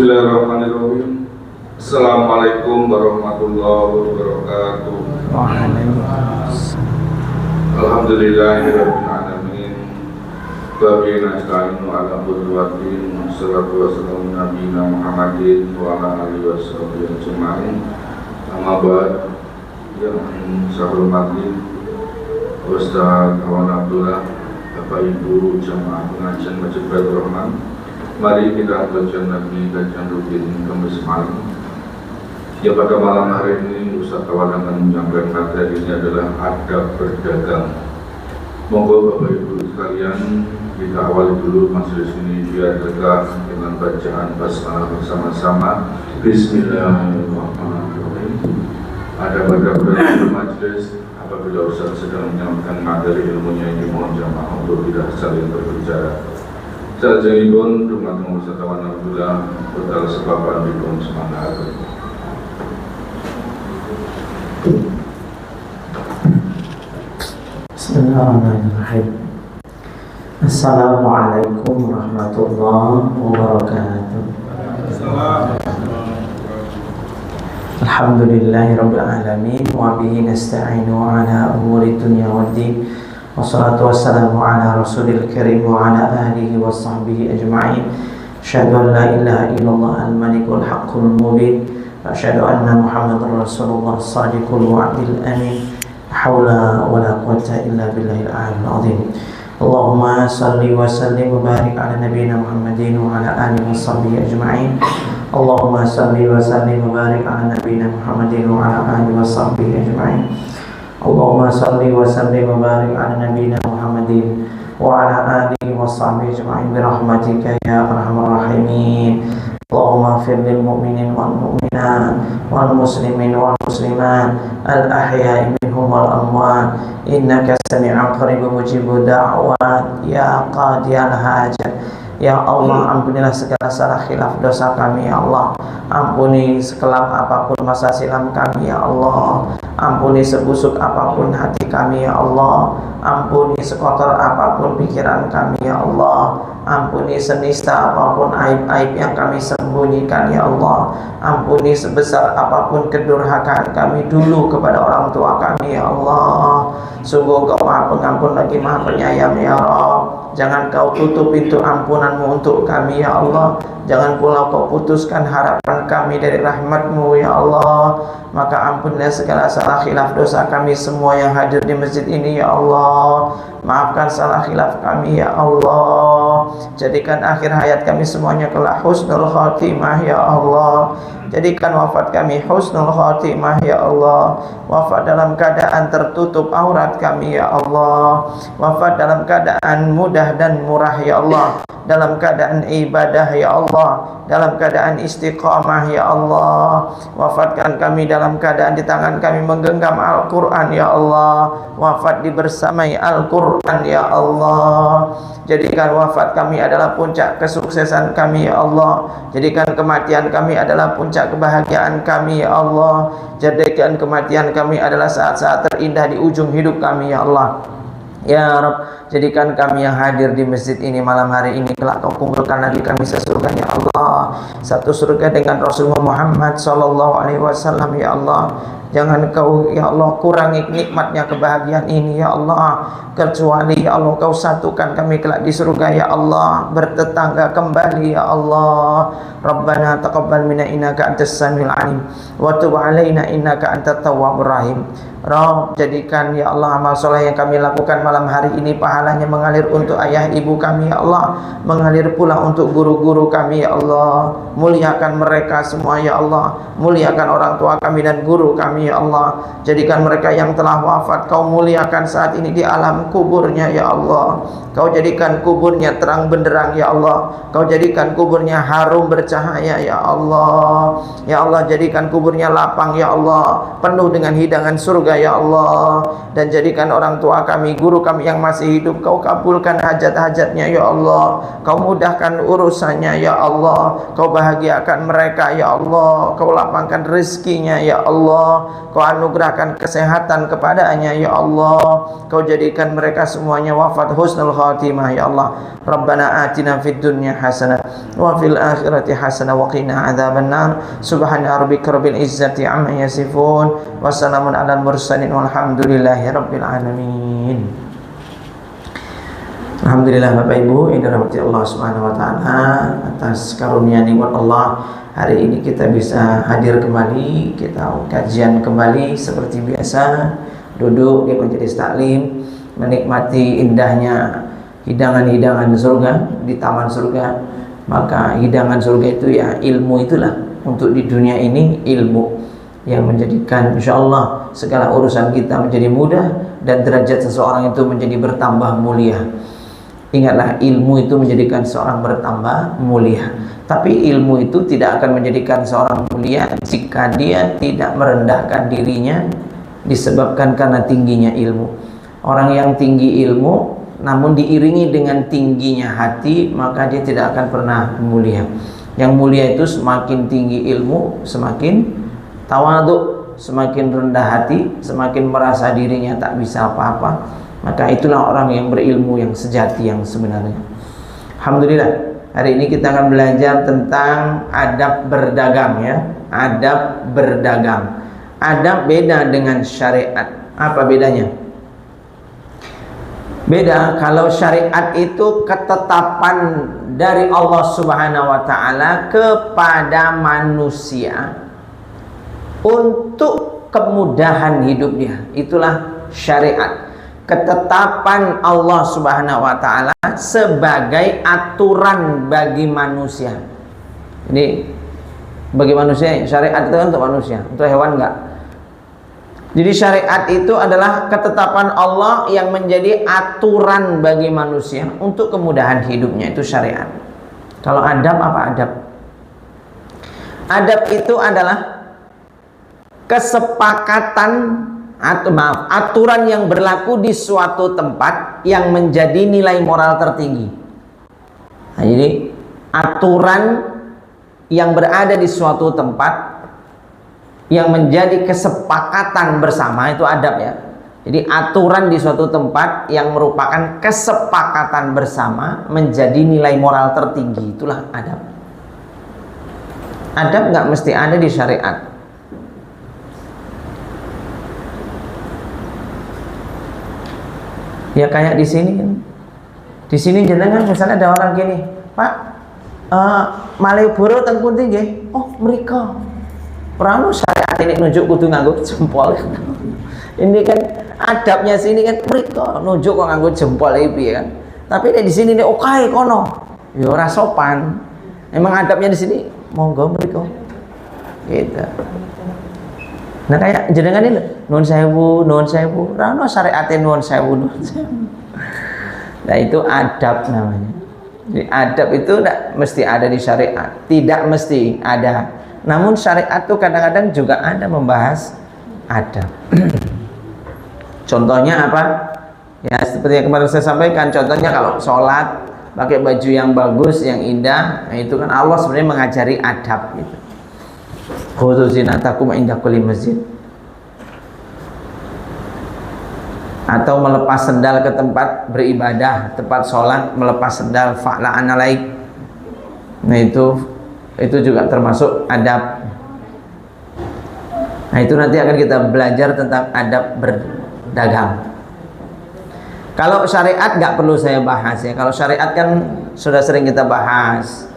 Bismillahirrahmanirrahim. Assalamualaikum warahmatullahi wabarakatuh. Alhamdulillahirabbil alamin. Wa bihi nasta'inu ala umuri din. Wassalatu wassalamu ala nabiyina Muhammadin wa ala alihi washabihi ajma'in. Amma ba'd. Yang saya hormati Ustaz Awan Abdullah, Bapak Ibu jamaah pengajian Masjid Baitur Rahman. Mari kita baca Nabi Kajian Rutin Kamis malam. Ya, pada malam hari ini Ustaz Awan akan menyampaikan materi ini adalah adab berdagang. Monggo Bapak Ibu sekalian, kita awali dulu majelis ini biar dekat dengan bacaan basmalah bersama-sama. Bismillahirrahmanirrahim. Ada pada majelis apabila Ustaz sedang menyampaikan materi ilmunya ini, mohon jamaah untuk tidak saling berbicara. Sajengipun dumateng Ustaz Awan Abdullah betal sepapan dipun semangat. Bismillahirrahmanirrahim. Assalamualaikum warahmatullahi wabarakatuh. Alhamdulillahirabbil alamin wa bihi nasta'inu ala umuri dunya waddin. Wassalatu wassalamu ala rasulil karim wa ala alihi wa sahbihi ajma'in. Asyhadu an la ilaha illallah al-malikul haqqul mubin wa asyhadu anna muhammadar rasulullah sadiqul wa'dil amin. Haula wa la quwwata illa billahil aliyyil azim. Allahumma salli wa sallim wa barik ala nabiyyina Muhammadin wa ala alihi wa sahbihi ajma'in. Allahumma salli wa sallim wa barik ala nabiyyina Muhammadin wa ala alihi wa sahbihi ajma'in. Allahumma salli wa sallim wa barik ala nabiyyina Muhammadin wa ala alihi wa sahbihi ajma'in bi rahmatika ya arhamar rahimin. Allahumma ighfir lil mu'minin wal mu'minat wal muslimin wal muslimat al ahya'i minhum wal amwat innaka sami'un qaribun mujibud da'wat ya qadiyal hajat. Ya Allah, ampunilah segala salah khilaf dosa kami ya Allah. Ampuni sekelam apapun masa silam kami ya Allah. Ampuni sebusuk apapun hati kami ya Allah. Ampuni sekotor apapun pikiran kami ya Allah. Ampuni senista apapun aib-aib yang kami sembunyikan ya Allah. Ampuni sebesar apapun kedurhakaan kami dulu kepada orang tua kami ya Allah. Sungguh Engkau Maha Pengampun lagi Maha Penyayang ya Rabb. Jangan Kau tutup pintu ampunanmu untuk kami ya Allah. Jangan pula Kau putuskan harapan kami dari rahmat-Mu ya Allah. Maka ampunilah segala salah khilaf dosa kami semua yang hadir di masjid ini ya Allah. Maafkan salah khilaf kami ya Allah. Jadikan akhir hayat kami semuanya kelak husnul khatimah ya Allah. Jadikan wafat kami husnul khatimah ya Allah. Wafat dalam keadaan tertutup aurat kami ya Allah. Wafat dalam keadaan mudah dan murah ya Allah. Dalam keadaan ibadah ya Allah. Dalam keadaan istiqamah ya Allah. Wafatkan kami dalam keadaan di tangan kami menggenggam Al-Quran ya Allah. Wafat dibersamai Al-Quran ya Allah. Jadikan wafat kami adalah puncak kesuksesan kami ya Allah. Jadikan kematian kami adalah puncak kebahagiaan kami ya Allah. Jadikan kematian kami adalah saat-saat terindah di ujung hidup kami ya Allah. Ya Rabb, jadikan kami yang hadir di masjid ini malam hari ini kelak Kau kumpulkan lagi kami sesurga ya Allah. Satu surga dengan Rasulullah Muhammad sallallahu alaihi wasallam ya Allah. Jangan Kau ya Allah kurangi nikmatnya kebahagiaan ini ya Allah. Kecuali ya Allah Kau satukan kami kelak di surga ya Allah. Bertetangga kembali ya Allah. Rabbana taqabbal minna innaka antas samiul alim wa tub alaina innaka antat tawwabur rahim. Rabb, jadikan ya Allah amal soleh yang kami lakukan malam hari ini pahalanya mengalir untuk ayah ibu kami ya Allah. Mengalir pula untuk guru-guru kami ya Allah. Muliakan mereka semua ya Allah. Muliakan orang tua kami dan guru kami ya Allah. Jadikan mereka yang telah wafat Kau muliakan saat ini di alam kuburnya ya Allah. Kau jadikan kuburnya terang benderang ya Allah. Kau jadikan kuburnya harum bercahaya ya Allah. Ya Allah, jadikan kuburnya lapang ya Allah. Penuh dengan hidangan surga ya Allah. Dan jadikan orang tua kami, guru kami yang masih hidup Kau kabulkan hajat-hajatnya ya Allah. Kau mudahkan urusannya ya Allah. Kau bahagiakan mereka ya Allah. Kau lapangkan rezekinya ya Allah. Kau anugerahkan kesehatan kepadanya ya Allah. Kau jadikan mereka semuanya wafat husnul khatimah ya Allah. Rabbana atina fid dunya hasanah wa fil akhirati hasanah wa qina adzabannar. Subhana rabbika rabbil izzati amma yasifun wa salamun alal mursalin walhamdulillahi rabbil alamin. Alhamdulillah Bapak Ibu, ini rahmati Allah Subhanahu wa taala, atas karunia nikmat Allah hari ini kita bisa hadir kembali, kita kajian kembali seperti biasa, duduk di majelis taklim, menikmati indahnya hidangan-hidangan surga di taman surga. Maka hidangan surga itu ya ilmu, itulah untuk di dunia ini ilmu yang menjadikan insyaallah segala urusan kita menjadi mudah dan derajat seseorang itu menjadi bertambah mulia. Ingatlah, ilmu itu menjadikan seorang bertambah mulia. Tapi ilmu itu tidak akan menjadikan seorang mulia jika dia tidak merendahkan dirinya disebabkan karena tingginya ilmu. Orang yang tinggi ilmu namun diiringi dengan tingginya hati, maka dia tidak akan pernah mulia. Yang mulia itu semakin tinggi ilmu, semakin tawadhu, semakin rendah hati, semakin merasa dirinya tak bisa apa-apa. Maka itulah orang yang berilmu yang sejati yang sebenarnya. Alhamdulillah, hari ini kita akan belajar tentang adab berdagang ya. Adab berdagang. Adab beda dengan syariat. Apa bedanya? Beda, kalau syariat itu ketetapan dari Allah Subhanahu wa taala kepada manusia untuk kemudahan hidup dia. Itulah syariat. Ketetapan Allah Subhanahu wa taala sebagai aturan bagi manusia. Ini bagi manusia, syariat itu kan untuk manusia, untuk hewan enggak. Jadi syariat itu adalah ketetapan Allah yang menjadi aturan bagi manusia untuk kemudahan hidupnya, itu syariat. Kalau adab, apa adab? Adab itu adalah kesepakatan aturan yang berlaku di suatu tempat yang menjadi nilai moral tertinggi. Nah, jadi aturan yang berada di suatu tempat yang menjadi kesepakatan bersama, itu adab ya. Jadi aturan di suatu tempat yang merupakan kesepakatan bersama menjadi nilai moral tertinggi, itulah adab. Adab nggak mesti ada di syariat. Ya kayak di sini kan. Di sini jenengan misalnya ada orang gini, Pak, Malioboro teng pundi nggih? Oh, mriko. Pramu syariat ini nunjuk kudu nganggo jempol. Ini kan adabnya sini kan mriko, nunjuk kok nganggo jempol iki kan. Tapi di sini nek okae kono, ya ora sopan. Emang adabnya di sini monggo mriko. Gitu. Nah kayak jenengan ini nuwun sewu, rano syariate nuwun sewu. Nah itu adab namanya. Jadi adab itu tidak mesti ada di syariat, tidak mesti ada. Namun syariat itu kadang-kadang juga ada membahas adab. Contohnya apa? Ya seperti yang kemarin saya sampaikan, contohnya kalau sholat pakai baju yang bagus, yang indah, nah itu kan Allah sebenarnya mengajari adab gitu. Khudzu zinatakum inda kulli masjid. Atau melepas sendal ke tempat beribadah, tempat sholat, melepas sendal, fa'la'an alaik. Nah itu juga termasuk adab. Nah itu nanti akan kita belajar tentang adab berdagang. Kalau syariat nggak perlu saya bahas ya. Kalau syariat kan sudah sering kita bahas.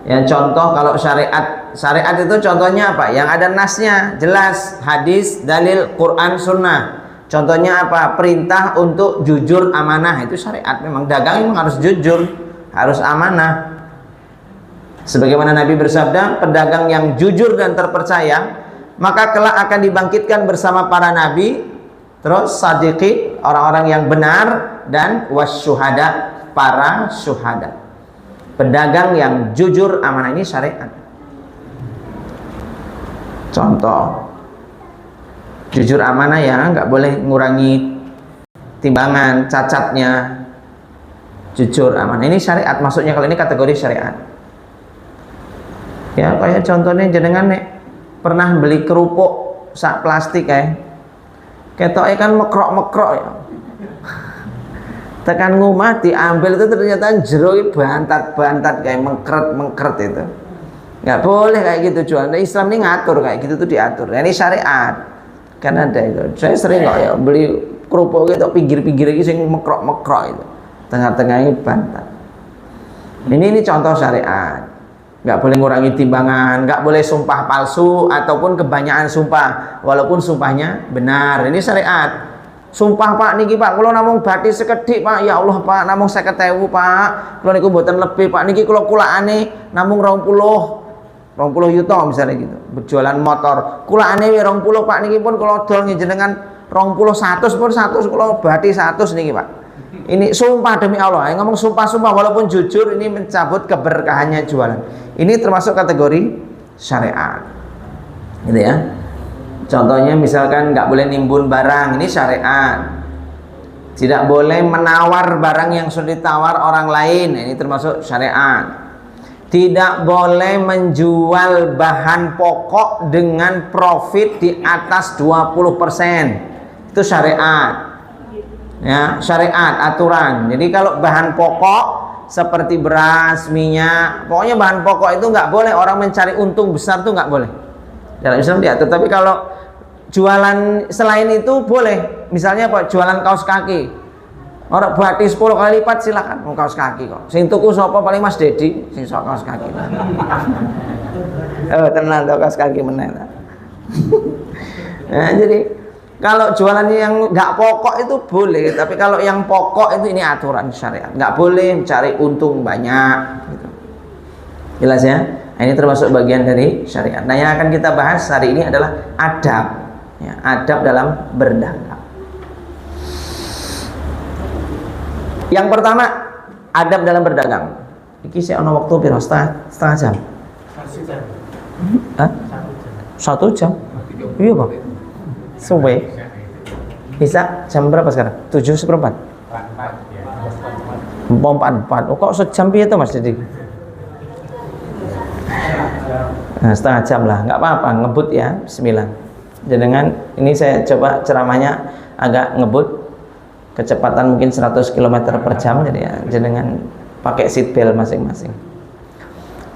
Ya contoh kalau syariat itu contohnya apa? Yang ada nasnya jelas, hadis, dalil, Quran, sunnah. Contohnya apa? Perintah untuk jujur, amanah, itu syariat. Memang dagang memang harus jujur, harus amanah. Sebagaimana Nabi bersabda, pedagang yang jujur dan terpercaya maka kelak akan dibangkitkan bersama para nabi, terus sadiqin, orang-orang yang benar, dan wasyuhada, para syuhada. Pedagang yang jujur, amanah, ini syariat. Contoh, jujur amanah ya, nggak boleh ngurangi timbangan, cacatnya. Jujur amanah, ini syariat, maksudnya kalau ini kategori syariat. Ya kayak contohnya jenengan nek pernah beli kerupuk sak plastik ketoknya kan mekrok-mekrok ya. Tekan ngomah diambil itu ternyata jero bantat-bantat kayak mengkeret itu. Nggak boleh kayak gitu jualan. Islam ini ngatur kayak gitu tuh diatur. Nah, ini syariat. Kan ada itu. Saya sering kok ya beli kerupuk gitu pinggir-pinggir iki sing mekrok-mekrok itu. Tengah-tengahnya bantat. Ini contoh syariat. Nggak boleh ngurangi timbangan, nggak boleh sumpah palsu ataupun kebanyakan sumpah walaupun sumpahnya benar. Ini syariat. Sumpah Pak niki Pak, kula namung bathi sekedhik Pak. Ya Allah Pak, namung 50.000 Pak. Kula niku mboten lebih Pak. Niki kula kulaane namung 20 yuta misalnya gitu. Berjualan motor. Kulaane 20 Pak niki pun kula dol jenengan 20 100 pun 100 kula bathi 100 niki Pak. Ini sumpah demi Allah. Ngomong sumpah-sumpah walaupun jujur ini mencabut keberkahannya jualan. Ini termasuk kategori syariat. Gitu ya. Contohnya misalkan nggak boleh nimbun barang, ini syariat. Tidak boleh menawar barang yang sudah ditawar orang lain, ini termasuk syariat. Tidak boleh menjual bahan pokok dengan profit di atas 20%. Itu syariat. Ya, syariat, aturan. Jadi kalau bahan pokok seperti beras, minyak, pokoknya bahan pokok itu nggak boleh orang mencari untung besar tuh nggak boleh. Dalam Islam diatur. Tapi kalau jualan selain itu boleh. Misalnya apa? Jualan kaos kaki. Orang bathi 10 kali lipat silakan. Mau kaos kaki kok. Sing tuku sapa paling Mas Dedi, sing sok kaos kaki. Oh, tenang tuh kaos kaki meneh. Nah, jadi kalau jualan yang nggak pokok itu boleh, tapi kalau yang pokok itu ini aturan syariat. Nggak boleh mencari untung banyak. Gitu. Jelas ya? Nah, ini termasuk bagian dari syariat. Nah, yang akan kita bahas hari ini adalah adab, ya, adab dalam berdagang. Yang pertama, adab dalam berdagang. Iki saya ono waktu piro setengah jam. 1 jam. Iya Pak. Suwe. Bisa jam berapa sekarang? 7:15. 4. Oh, kok sejam piye tuh Mas Dedi? Nah, setengah jam lah, nggak apa-apa, ngebut ya, bismillah. Jenengan, ini saya coba ceramahnya agak ngebut, kecepatan mungkin 100 km per jam, jadi ya, jenengan pakai seat belt masing-masing.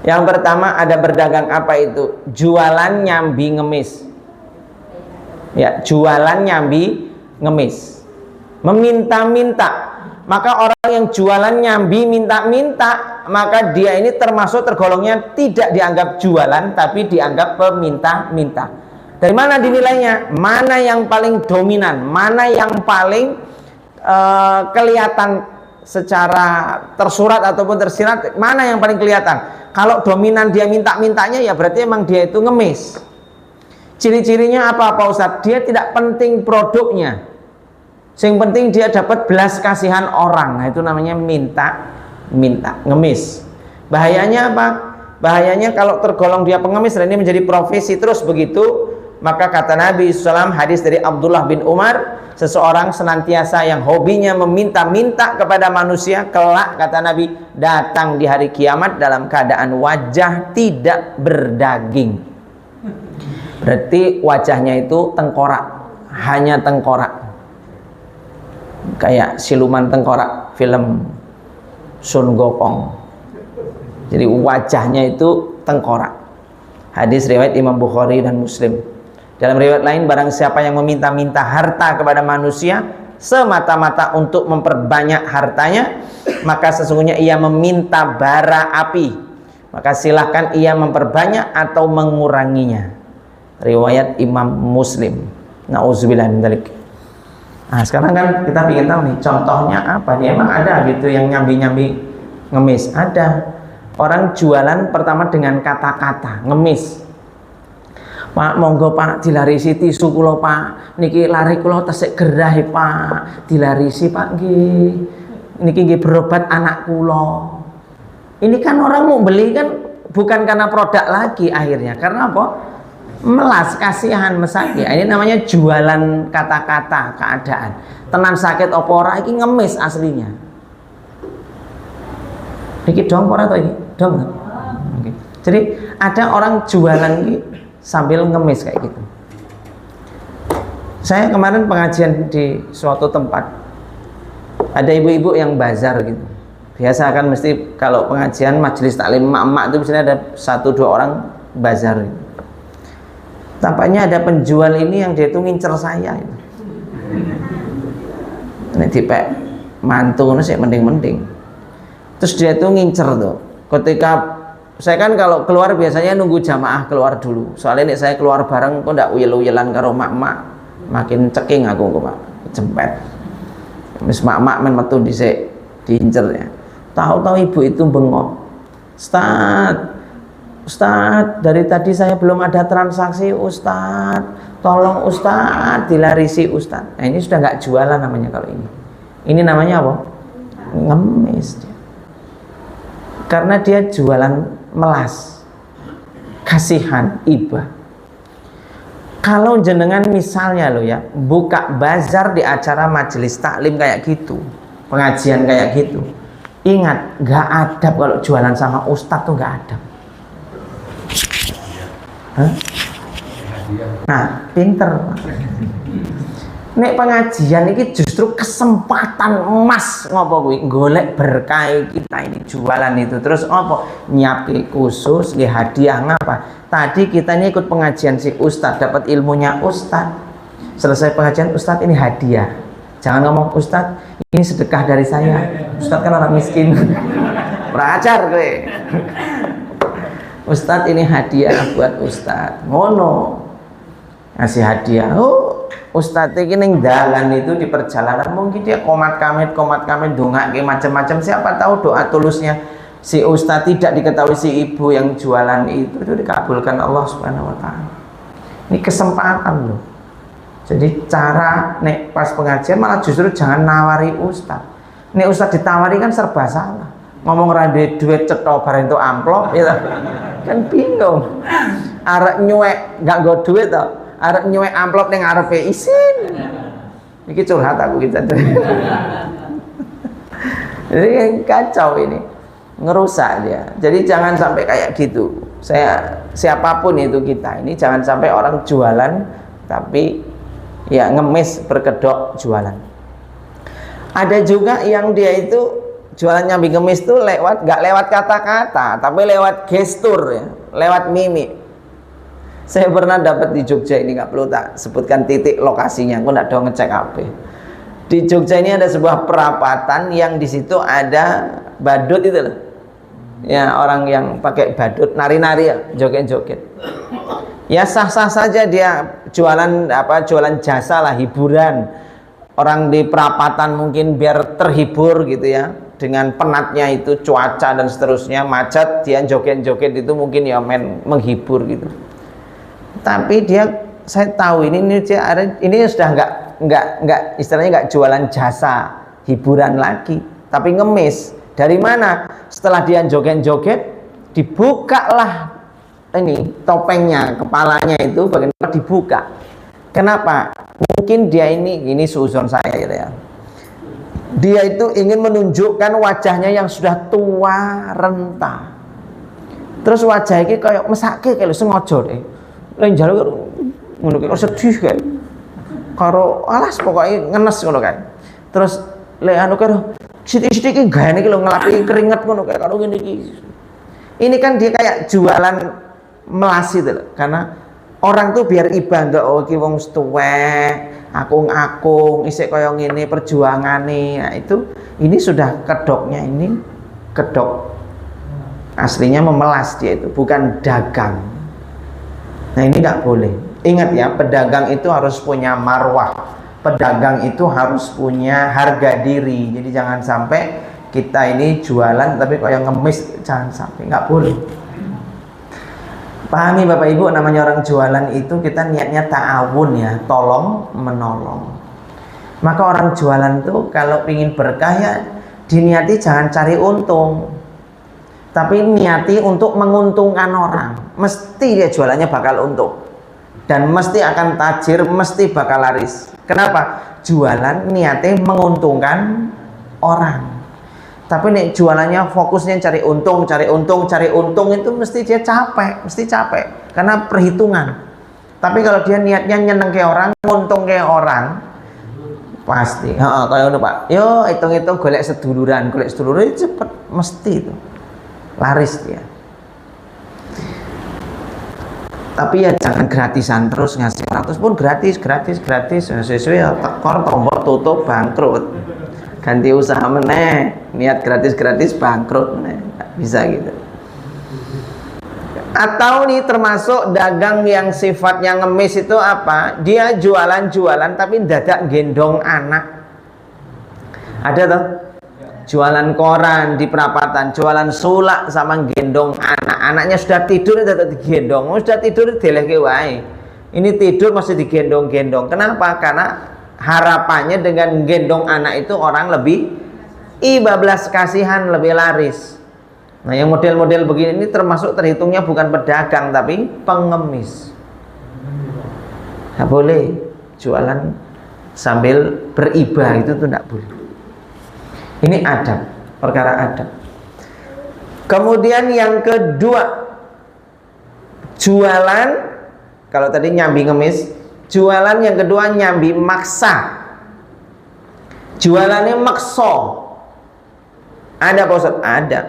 Yang pertama ada berdagang apa itu? Jualan nyambi ngemis. Ya, jualan nyambi ngemis. Meminta-minta. Maka orang yang jualan nyambi minta-minta, maka dia ini termasuk tergolongnya tidak dianggap jualan, tapi dianggap peminta-minta. Dari mana dinilainya? Mana yang paling dominan? Mana yang paling kelihatan secara tersurat ataupun tersirat? Mana yang paling kelihatan? Kalau dominan dia minta-mintanya, ya berarti emang dia itu ngemis. Ciri-cirinya apa Pak Ustadz? Dia tidak penting produknya. Yang penting dia dapat belas kasihan orang. Nah, itu namanya minta, ngemis. Bahayanya apa? Bahayanya kalau tergolong dia pengemis dan ini menjadi profesi terus begitu, maka kata Nabi SAW, hadis dari Abdullah bin Umar, seseorang senantiasa yang hobinya meminta-minta kepada manusia, kelak kata Nabi, datang di hari kiamat dalam keadaan wajah tidak berdaging. Berarti wajahnya itu tengkorak, hanya tengkorak. Kayak siluman tengkorak film Sun Gokong. Jadi wajahnya itu tengkorak. Hadis riwayat Imam Bukhari dan Muslim. Dalam riwayat lain, barang siapa yang meminta-minta harta kepada manusia semata-mata untuk memperbanyak hartanya, maka sesungguhnya ia meminta bara api. Maka silahkan ia memperbanyak atau menguranginya. Riwayat Imam Muslim. Nauzubillah min dzalik. Nah, sekarang kan kita ingin tahu nih contohnya apa nih, emang ada gitu yang nyambi-nyambi ngemis? Ada. Orang jualan pertama dengan kata-kata ngemis. Pak, monggo Pak dilarisi tisu kula Pak, niki lari kula tesik gerah Pak, dilarisi Pak nggih. Niki nggih berobat anak kula. Ini kan orang mau beli kan bukan karena produk lagi akhirnya, karena apa? Melas kasihan mesake. Ini namanya jualan kata-kata keadaan. Tenan sakit apa ora iki ngemis aslinya. Iki dong ora to iki? Dong. Oke. Jadi ada orang jualan iki sambil ngemis kayak gitu. Saya kemarin pengajian di suatu tempat, ada ibu-ibu yang bazar gitu. Biasa kan mesti kalau pengajian majelis taklim emak-emak itu biasanya ada 1-2 orang bazar gitu. Tampaknya ada penjual ini yang dia itu ngincer saya gitu. Ini dipek mantu sih mending-mending. Terus dia itu ngincer tuh. Ketika saya kan kalau keluar biasanya nunggu jamaah keluar dulu. Soalnya ini saya keluar bareng kok ndak uyel-uyelan karo mak-mak. Makin ceking aku kok Pak, cempet. Wis mak-mak men metu dhisik diincer ya. Tahu-tahu ibu itu bengok. Ustaz, dari tadi saya belum ada transaksi Ustaz. Tolong Ustaz, dilarisi Ustaz. Nah, ini sudah nggak jualan namanya kalau ini. Ini namanya apa? Ngemis dia. Karena dia jualan melas. Kasihan, ibah. Kalau jenengan misalnya lo ya buka bazar di acara majelis taklim kayak gitu, pengajian kayak gitu, ingat nggak adab kalau jualan sama ustadz tuh nggak adab. Hah? Nah, pinter. Nek pengajian ini justru kesempatan emas ngopo kuwi golek berkah kita ini jualan itu terus ngopo nyiapke khusus nggih hadiah ngapa tadi kita ini ikut pengajian si ustadz dapat ilmunya ustadz selesai pengajian ustadz ini hadiah jangan ngomong ustadz ini sedekah dari saya ustadz kan orang miskin berajar kowe ustadz ini hadiah buat ustadz ngono ngasih hadiah ustadz ini ning dalan itu di perjalanan mungkin dia komat kamit dongake macam-macam siapa tahu doa tulusnya si ustadz tidak diketahui si ibu yang jualan itu dikabulkan Allah Subhanahu wa taala. Ini kesempatan loh. Jadi cara nek pas pengajian malah justru jangan nawari ustadz. Nek ustadz ditawari kan serba salah. Ngomong rade duit cetok bareng itu amplop ya kan bingung. Arek nyuwek gak nggo duit toh. Arep nyuwek amplop ning arepe isin. Iki curhat aku kita. Jadi kacau ini. Ngerusak dia. Jadi jangan sampai kayak gitu. Saya siapapun itu kita ini jangan sampai orang jualan tapi ya ngemis berkedok jualan. Ada juga yang dia itu jualan nyambi ngemis tuh nggak lewat kata-kata tapi lewat gestur ya, lewat mimik. Saya pernah dapat di Jogja ini nggak perlu tak sebutkan titik lokasinya, aku nggak tahu ngecek apa. Di Jogja ini ada sebuah perapatan yang di situ ada badut itu loh. Ya orang yang pakai badut nari-nari ya, joget-joget. Ya sah-sah saja dia jualan jasa lah hiburan. Orang di perapatan mungkin biar terhibur gitu ya dengan penatnya itu cuaca dan seterusnya macet dia joget-joget itu mungkin ya menghibur gitu. Tapi saya tahu ini sudah nggak istilahnya nggak jualan jasa hiburan lagi, tapi ngemis. Dari mana? Setelah dia joget-joget, dibukalah ini topengnya, kepalanya itu bagaimana dibuka. Kenapa? Mungkin dia ini suuzon saya gitu ya. Dia itu ingin menunjukkan wajahnya yang sudah tua renta. Terus wajah ini kayak mesake kayak sengaja deh. Lain jalur ngono kok sedih kan. Karo alas pokoknya ngenes ngono kan. Terus lek anu karo sithik-sithik iki gaene iki lho ngelapi keringet ngono kayak karo ngene iki. Ini kan dia kayak jualan melas itu loh. Karena orang tuh biar iba ndak oh iki wong tuwek, akung-akung, isik kaya ngene perjuangane. Nah, ini sudah kedoknya ini kedok. Aslinya memelas dia itu, bukan dagang. Nah ini nggak boleh. Ingat ya, pedagang itu harus punya marwah. Pedagang itu harus punya harga diri. Jadi jangan sampai kita ini jualan tapi kok yang ngemis, jangan sampai, nggak boleh. Pahami Bapak Ibu, namanya orang jualan itu kita niatnya ta'awun ya, tolong menolong. Maka orang jualan tuh kalau ingin berkah ya diniati jangan cari untung, tapi niati untuk menguntungkan orang. Mesti dia jualannya bakal untung dan mesti akan tajir, mesti bakal laris. Kenapa? Jualan niatnya menguntungkan orang. Tapi nih jualannya fokusnya cari untung itu mesti dia capek, mesti capek karena perhitungan. Tapi kalau dia niatnya nyeneng ke orang, untung ke orang, pasti. Kayak ngono Pak. Yo hitung-hitung golek seduluran cepet mesti itu. Laris dia. Tapi ya jangan gratisan terus ngasih 100 pun gratis. Sesuai ya tekor tombol tutup bangkrut. Ganti usaha meneh, niat gratis bangkrut meneh. Nggak bisa gitu. Atau nih termasuk dagang yang sifatnya ngemis itu apa? Dia jualan tapi dadak gendong anak. Ada toh? Jualan koran di perapatan, jualan sulak sama gendong anak. Anaknya sudah tidur dadak digendong. Sudah tidur dilehke wae. Ini tidur masih digendong-gendong. Kenapa? Karena harapannya dengan gendong anak itu orang lebih ibablas kasihan, lebih laris. Nah yang model-model begini ini termasuk terhitungnya bukan pedagang tapi pengemis. Nggak boleh jualan sambil beribah, itu tuh nggak boleh. Ini adab, perkara adab. Kemudian yang kedua, jualan, kalau tadi nyambi ngemis, jualan yang kedua nyambi maksa. Jualannya makso. Ada Pak Ustadz? Ada.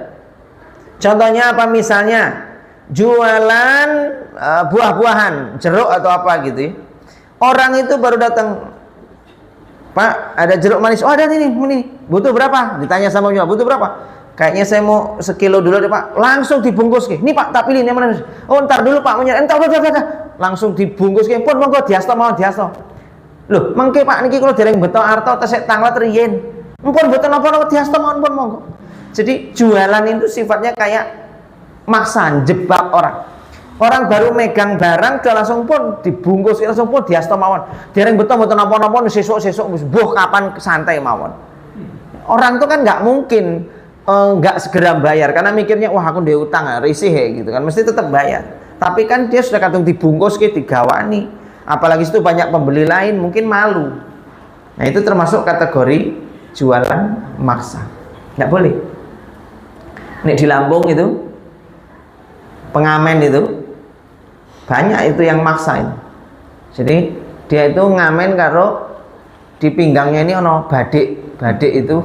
Contohnya apa? Misalnya jualan buah-buahan, jeruk atau apa gitu ya. Orang itu baru datang, Pak ada jeruk manis, oh ada ini, butuh berapa? Ditanya sama penjual, butuh berapa? Kayaknya saya mau sekilo dulu deh Pak. Langsung dibungkus ke. Nih Pak, tak pilih yang mana? Oh ntar dulu Pak, entar. Langsung dibungkus ke. Pun monggo diasto mau diasto. Loh, mengke Pak niki kula dereng beto arto tesek tanglet riyen. Mpun mboten napa-napa diasto mawon pun monggo. Jadi jualan itu sifatnya kayak maksa, jebak orang. Orang baru megang barang udah langsung pun dibungkus, langsung pun diasto mawon. Dereng beto mboten napa-napa sesuk-sesuk mbuh kapan santai mawon. Orang itu kan nggak mungkin nggak segera bayar karena mikirnya wah aku udah utang risih ya gitu kan, mesti tetap bayar. Tapi kan dia sudah kadung dibungkus ke digawani, apalagi itu banyak pembeli lain mungkin malu. Nah itu termasuk kategori jualan maksa, nggak boleh. Nih di Lampung itu pengamen itu banyak itu yang maksa itu. Jadi dia itu ngamen karo di pinggangnya ini ono badik itu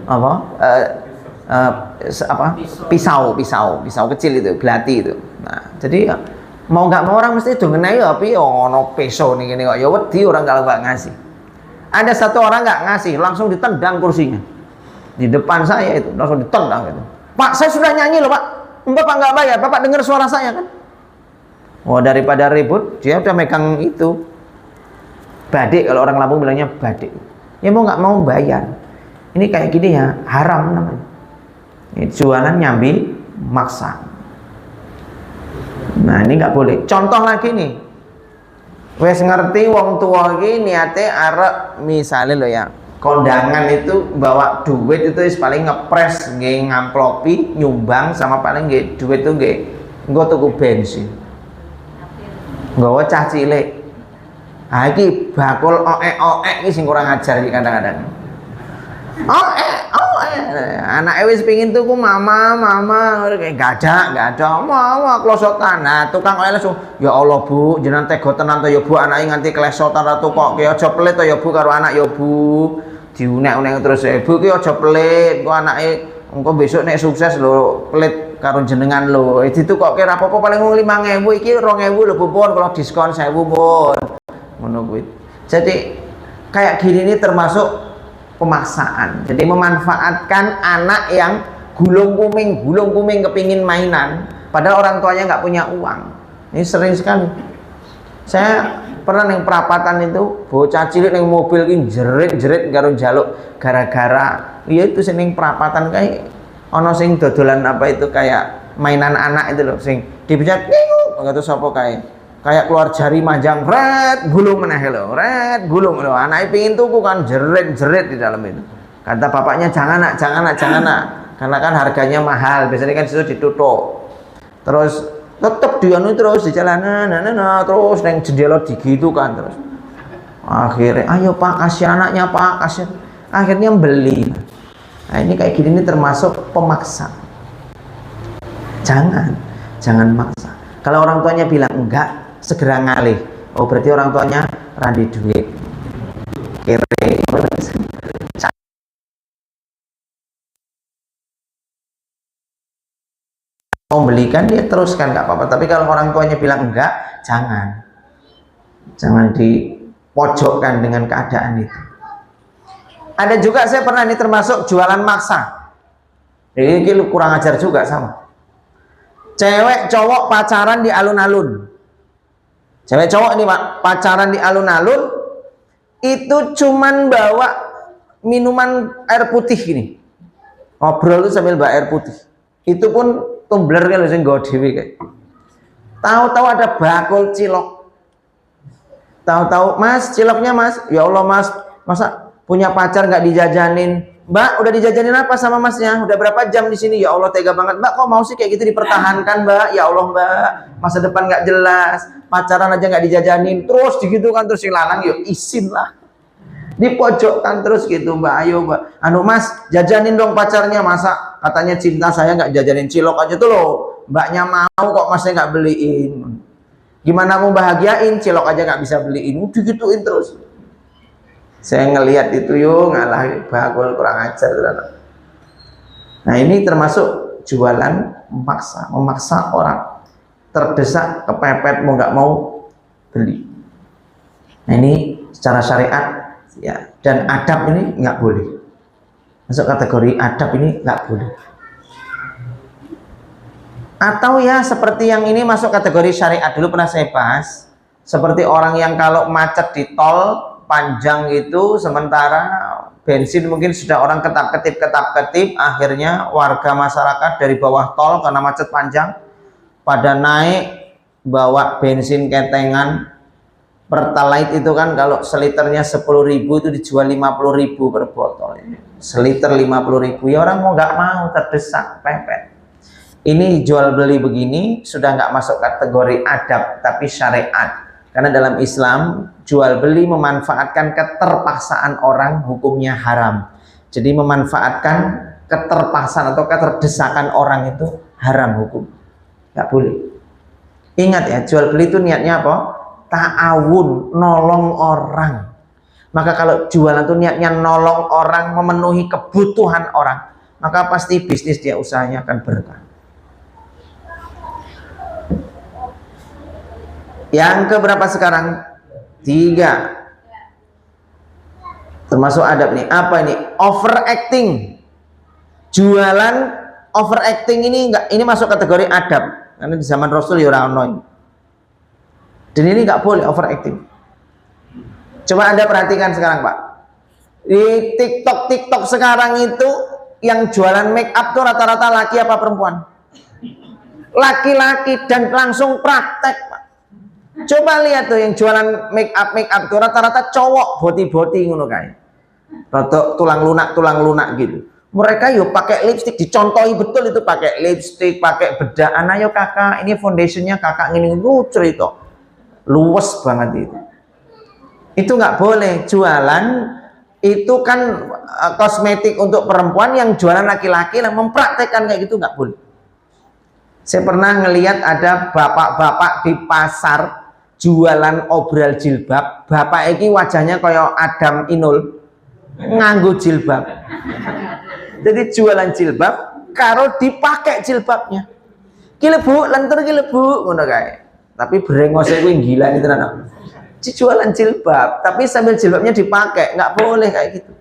apa? Pisau kecil itu, belati itu. Nah, jadi mau nggak mau orang mesti itu ngenai tapi ono pisau nih gini kok ya wedi orang kalau nggak ngasih. Ada satu orang nggak ngasih, langsung ditendang kursinya di depan saya itu, langsung ditendang gitu. Pak, saya sudah nyanyi loh Pak, Bapak nggak bayar, Bapak dengar suara saya kan? Oh daripada ribut, dia udah megang itu badik, kalau orang Lampung bilangnya badik. Ya mau nggak mau bayar. Ini kayak gini ya haram namanya. Ini jualan nyambi maksa. Nah ini nggak boleh. Contoh lagi nih, wes ngerti wong tua iki niate arek misalnya lo ya kondangan itu bawa duit itu paling ngepres nggih ngamplopi nyumbang sama paling nggih duit itu nggih nggo tuku bensin. Nggawa cah cilik. Ah iki bakul oek iki sing kurang ajar iki kadang-kadang. Anak wis pengin tuku mama kayak gak ada mama klosotan. Nah tukang oleh langsung ya Allah Bu jenengan tega tenan to ya Bu anake nganti klesotan ratu kok ki aja pelit to ya Bu karo anak ya Bu diunek-unek terus ya Bu ki aja pelit kok anake engko besok nek sukses lho pelit karo jenengan lho ditukokke ra apa-apa paling 5.000 iki 2.000 lho Bu pun kalau diskon 1.000 pun ngono kuwi. Jadi kayak gini ini termasuk pemaksaan. Jadi memanfaatkan anak yang gulung kuming kepingin mainan padahal orang tuanya nggak punya uang. Ini sering sekali. Saya pernah neng perapatan itu bocah cilik neng mobil ini jerit karo njaluk gara-gara ya itu sing perapatan kayak ono sing dodolan apa itu kayak mainan anak itu loh sing dipencet nggak tahu sapa kayak keluar jari manjang, gulung meneh lho, gulung lho. Anake pengin tuku kan jerit di dalam itu. Kata bapaknya jangan nak, karena kan harganya mahal. Biasanya kan situ ditutup. Terus tetep dia terus di jalanan, terus neng jendela digitu kan terus. Akhirnya, ayo Pak kasih anaknya Pak kasih. Akhirnya beli. Nah ini kayak gini ini termasuk pemaksa. Jangan maksa. Kalau orang tuanya bilang enggak, segera ngalih. Oh berarti orang tuanya randi duit. Kere. Mau belikan dia teruskan nggak apa-apa. Tapi kalau orang tuanya bilang enggak, jangan dipojokkan dengan keadaan itu. Ada juga saya pernah ini termasuk jualan maksa. Ini kurang ajar juga sama. Cewek cowok pacaran di alun-alun. Cewek cowok ini Pak, pacaran di alun-alun itu cuman bawa minuman air putih gini. Ngobrol tuh sambil bawa air putih. Itu pun tumbler kan sing nggo dhewe kayak. Tahu-tahu ada bakul cilok. Tahu-tahu, "Mas, ciloknya Mas." "Ya Allah Mas, masa punya pacar nggak dijajanin?" "Mbak, udah dijajanin apa sama Masnya? Udah berapa jam di sini?" "Ya Allah, tega banget." "Mbak, kok mau sih kayak gitu dipertahankan, Mbak?" "Ya Allah, Mbak, masa depan nggak jelas, pacaran aja nggak dijajanin." Terus gitu kan, terus si lanang yuk isin lah. Dipojokkan terus gitu, "Mbak, ayo Mbak, Mas, jajanin dong pacarnya, masa katanya cinta saya nggak jajanin cilok aja tuh loh. Mbaknya mau kok Masnya nggak beliin. Gimana mau bahagiain, cilok aja nggak bisa beliin." Udah gituin terus. Saya ngelihat itu ngalah bakul kurang ajar. Nah ini termasuk jualan memaksa orang terdesak, kepepet, mau nggak mau beli. Nah ini secara syariat ya, dan adab ini nggak boleh. Masuk kategori adab ini nggak boleh. Atau ya seperti yang ini masuk kategori syariat, dulu pernah saya bahas, seperti orang yang kalau macet di tol panjang itu, sementara bensin mungkin sudah orang ketap-ketip, akhirnya warga masyarakat dari bawah tol karena macet panjang pada naik bawa bensin ketengan. Pertalite itu kan kalau seliternya 10.000 itu dijual 50.000 per botol. Seliter 50.000, ya orang mau nggak mau, terdesak, pepet. Ini jual beli begini sudah nggak masuk kategori adab tapi syariat. Karena dalam Islam jual beli memanfaatkan keterpaksaan orang hukumnya haram. Jadi memanfaatkan keterpaksaan atau keterdesakan orang itu haram hukum. Nggak boleh. Ingat ya, jual beli itu niatnya apa? Ta'awun, nolong orang. Maka kalau jualan itu niatnya nolong orang, memenuhi kebutuhan orang, maka pasti bisnis dia, usahanya akan berkah. Yang keberapa sekarang? 3. Termasuk adab nih. Apa ini? Overacting. Jualan overacting ini enggak, ini masuk kategori adab. Karena di zaman Rasul ya ora ono. Dan ini nggak boleh overacting. Coba Anda perhatikan sekarang Pak, di TikTok sekarang itu yang jualan make up tuh rata-rata laki apa perempuan? Laki-laki, dan langsung praktek Pak. Coba lihat tuh yang jualan make up tuh rata-rata cowok, body ngono kayak, rata tulang lunak gitu. Mereka yuk pakai lipstick, dicontohi betul itu pakai lipstick, pakai bedak. Ayo kakak, ini foundationnya kakak ini lucu itu. Luwes banget itu nggak boleh. Jualan itu kan kosmetik untuk perempuan, yang jualan laki-laki lah mempraktekkan kayak gitu nggak boleh. Saya pernah ngelihat ada bapak-bapak di pasar jualan obral jilbab. Bapak ini wajahnya kayak Adam Inul nganggo jilbab. Jadi jualan jilbab karo dipakai jilbabnya. Gile bu, lentur gile bu, ngono kae. Tapi brengosnya gue gila nih tenan. Jualan jilbab, tapi sambil jilbabnya dipakai, nggak boleh kayak gitu.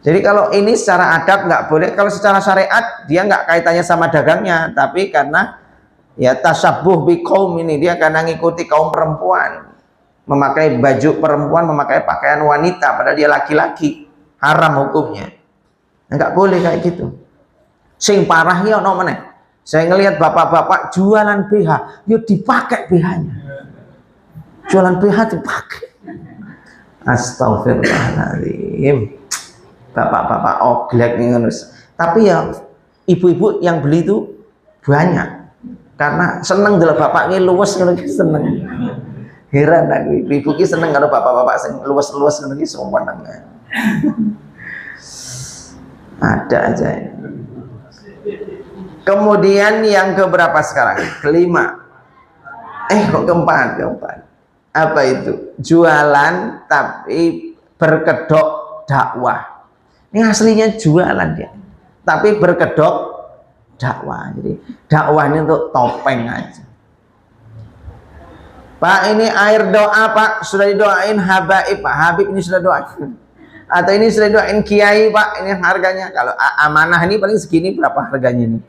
Jadi kalau ini secara adab nggak boleh. Kalau secara syariat dia nggak kaitannya sama dagangnya, tapi karena ya tasyabuh bi kaum, ini dia karena ngikuti kaum perempuan, memakai baju perempuan, memakai pakaian wanita, padahal dia laki-laki, haram hukumnya. Nggak boleh kayak gitu. Sing parah ya ono meneh. Saya ngelihat bapak-bapak jualan BH, yuk dipakai BH-nya. Jualan BH dipakai. Astagfirullahaladzim. Bapak-bapak oglek nih. Tapi ya ibu-ibu yang beli itu banyak. Karena seneng dulu bapak ini luwes, seneng. Heran aku, ibu-ibu ini seneng kalau bapak-bapak sing luwes-luwes ini semua nang. Ada aja. Kemudian yang keberapa sekarang? Kelima. Kok keempat. apa itu? Jualan tapi berkedok dakwah. Ini aslinya jualan dia, tapi berkedok dakwah. Jadi dakwah ini untuk topeng aja. Pak, ini air doa Pak, sudah didoain Habaib Pak, Habib ini sudah doain. Atau ini sudah doain Kiai Pak, ini harganya. Kalau amanah ini paling segini, berapa harganya ini?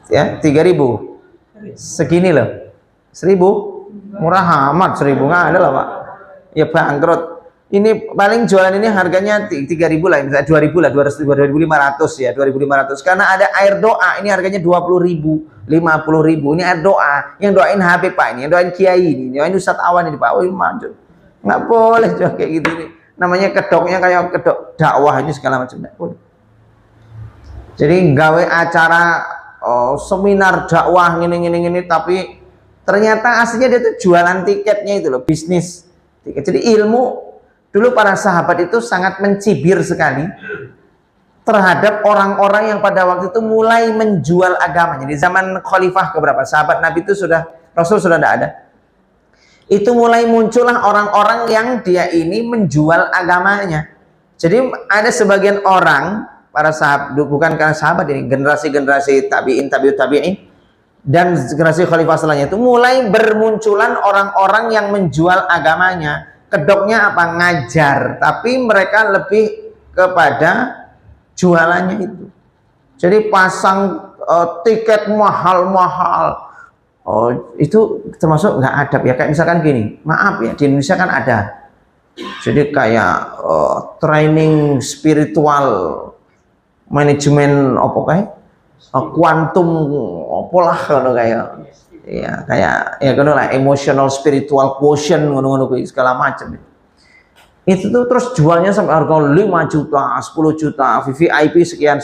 Ya, 3.000. Segini loh. 1.000. Murah amat, 1.000 nggak ada lah Pak. Ya bangkrut. Ini paling jualan ini harganya 3.000 lah, misalnya 2.000 lah, 2.500 ya, 2.500. Karena ada air doa, ini harganya 20.000, 50.000. Ini air doa, yang doain Habib Pak ini, yang doain Kiai ini, yang doain Ustadz Awan ini Pak. Oh, ini maju. Nggak boleh jual kayak gitu nih. Namanya kedoknya kayak kedok dakwah ini segala macam, nggak boleh. Jadi gawe acara seminar dakwah gini, tapi ternyata aslinya dia tuh jualan tiketnya itu loh, bisnis tiket. Jadi ilmu. Dulu para sahabat itu sangat mencibir sekali terhadap orang-orang yang pada waktu itu mulai menjual agamanya. Di zaman khalifah keberapa? Sahabat Nabi itu Rasul sudah tidak ada. Itu mulai muncullah orang-orang yang dia ini menjual agamanya. Jadi ada sebagian orang, para sahabat, bukan karena sahabat ini, generasi-generasi tabi'in, dan generasi khalifah selanjutnya itu mulai bermunculan orang-orang yang menjual agamanya. Kedoknya apa? Ngajar, tapi mereka lebih kepada jualannya itu. Jadi pasang tiket mahal-mahal. Itu termasuk nggak adab ya. Kayak misalkan gini, maaf ya, di Indonesia kan ada. Jadi kayak training spiritual, manajemen apa kayak kuantum apalah kalau kayak. Ya kayak ya kan lah, emotional spiritual quotient ngono-ngono segala macam itu tuh terus jualnya sampai harga 5 juta 10 juta VVIP sekian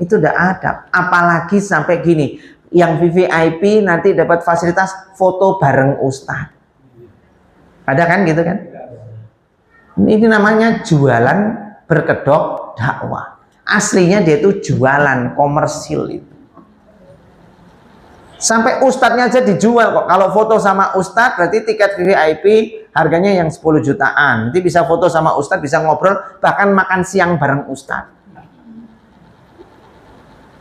itu udah adab. Apalagi sampai gini, yang VVIP nanti dapat fasilitas foto bareng ustadz, ada kan gitu kan. Ini namanya jualan berkedok dakwah. Aslinya dia tuh jualan komersil itu. Sampai ustadznya aja dijual kok. Kalau foto sama ustadz berarti tiket VIP harganya yang 10 jutaan. Nanti bisa foto sama ustadz, bisa ngobrol, bahkan makan siang bareng ustadz.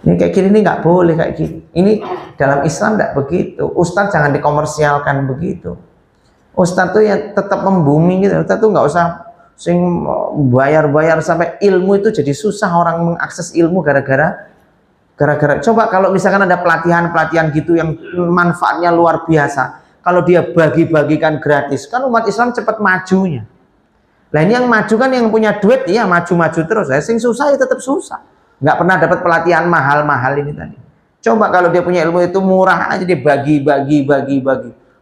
Ini kayak gini, ini nggak boleh kayak gini. Ini dalam Islam nggak begitu. Ustadz jangan dikomersialkan begitu. Ustadz tuh ya tetap membumi gitu. Ustadz tuh nggak usah sing bayar-bayar sampai ilmu itu jadi susah orang mengakses ilmu gara-gara coba kalau misalkan ada pelatihan gitu yang manfaatnya luar biasa, kalau dia bagi-bagikan gratis, kan umat Islam cepat majunya. Nah ini yang maju kan yang punya duit, ya maju-maju terus. Sing susah ya tetap susah, nggak pernah dapat pelatihan mahal-mahal ini tadi. Coba kalau dia punya ilmu itu murah aja, dia bagi.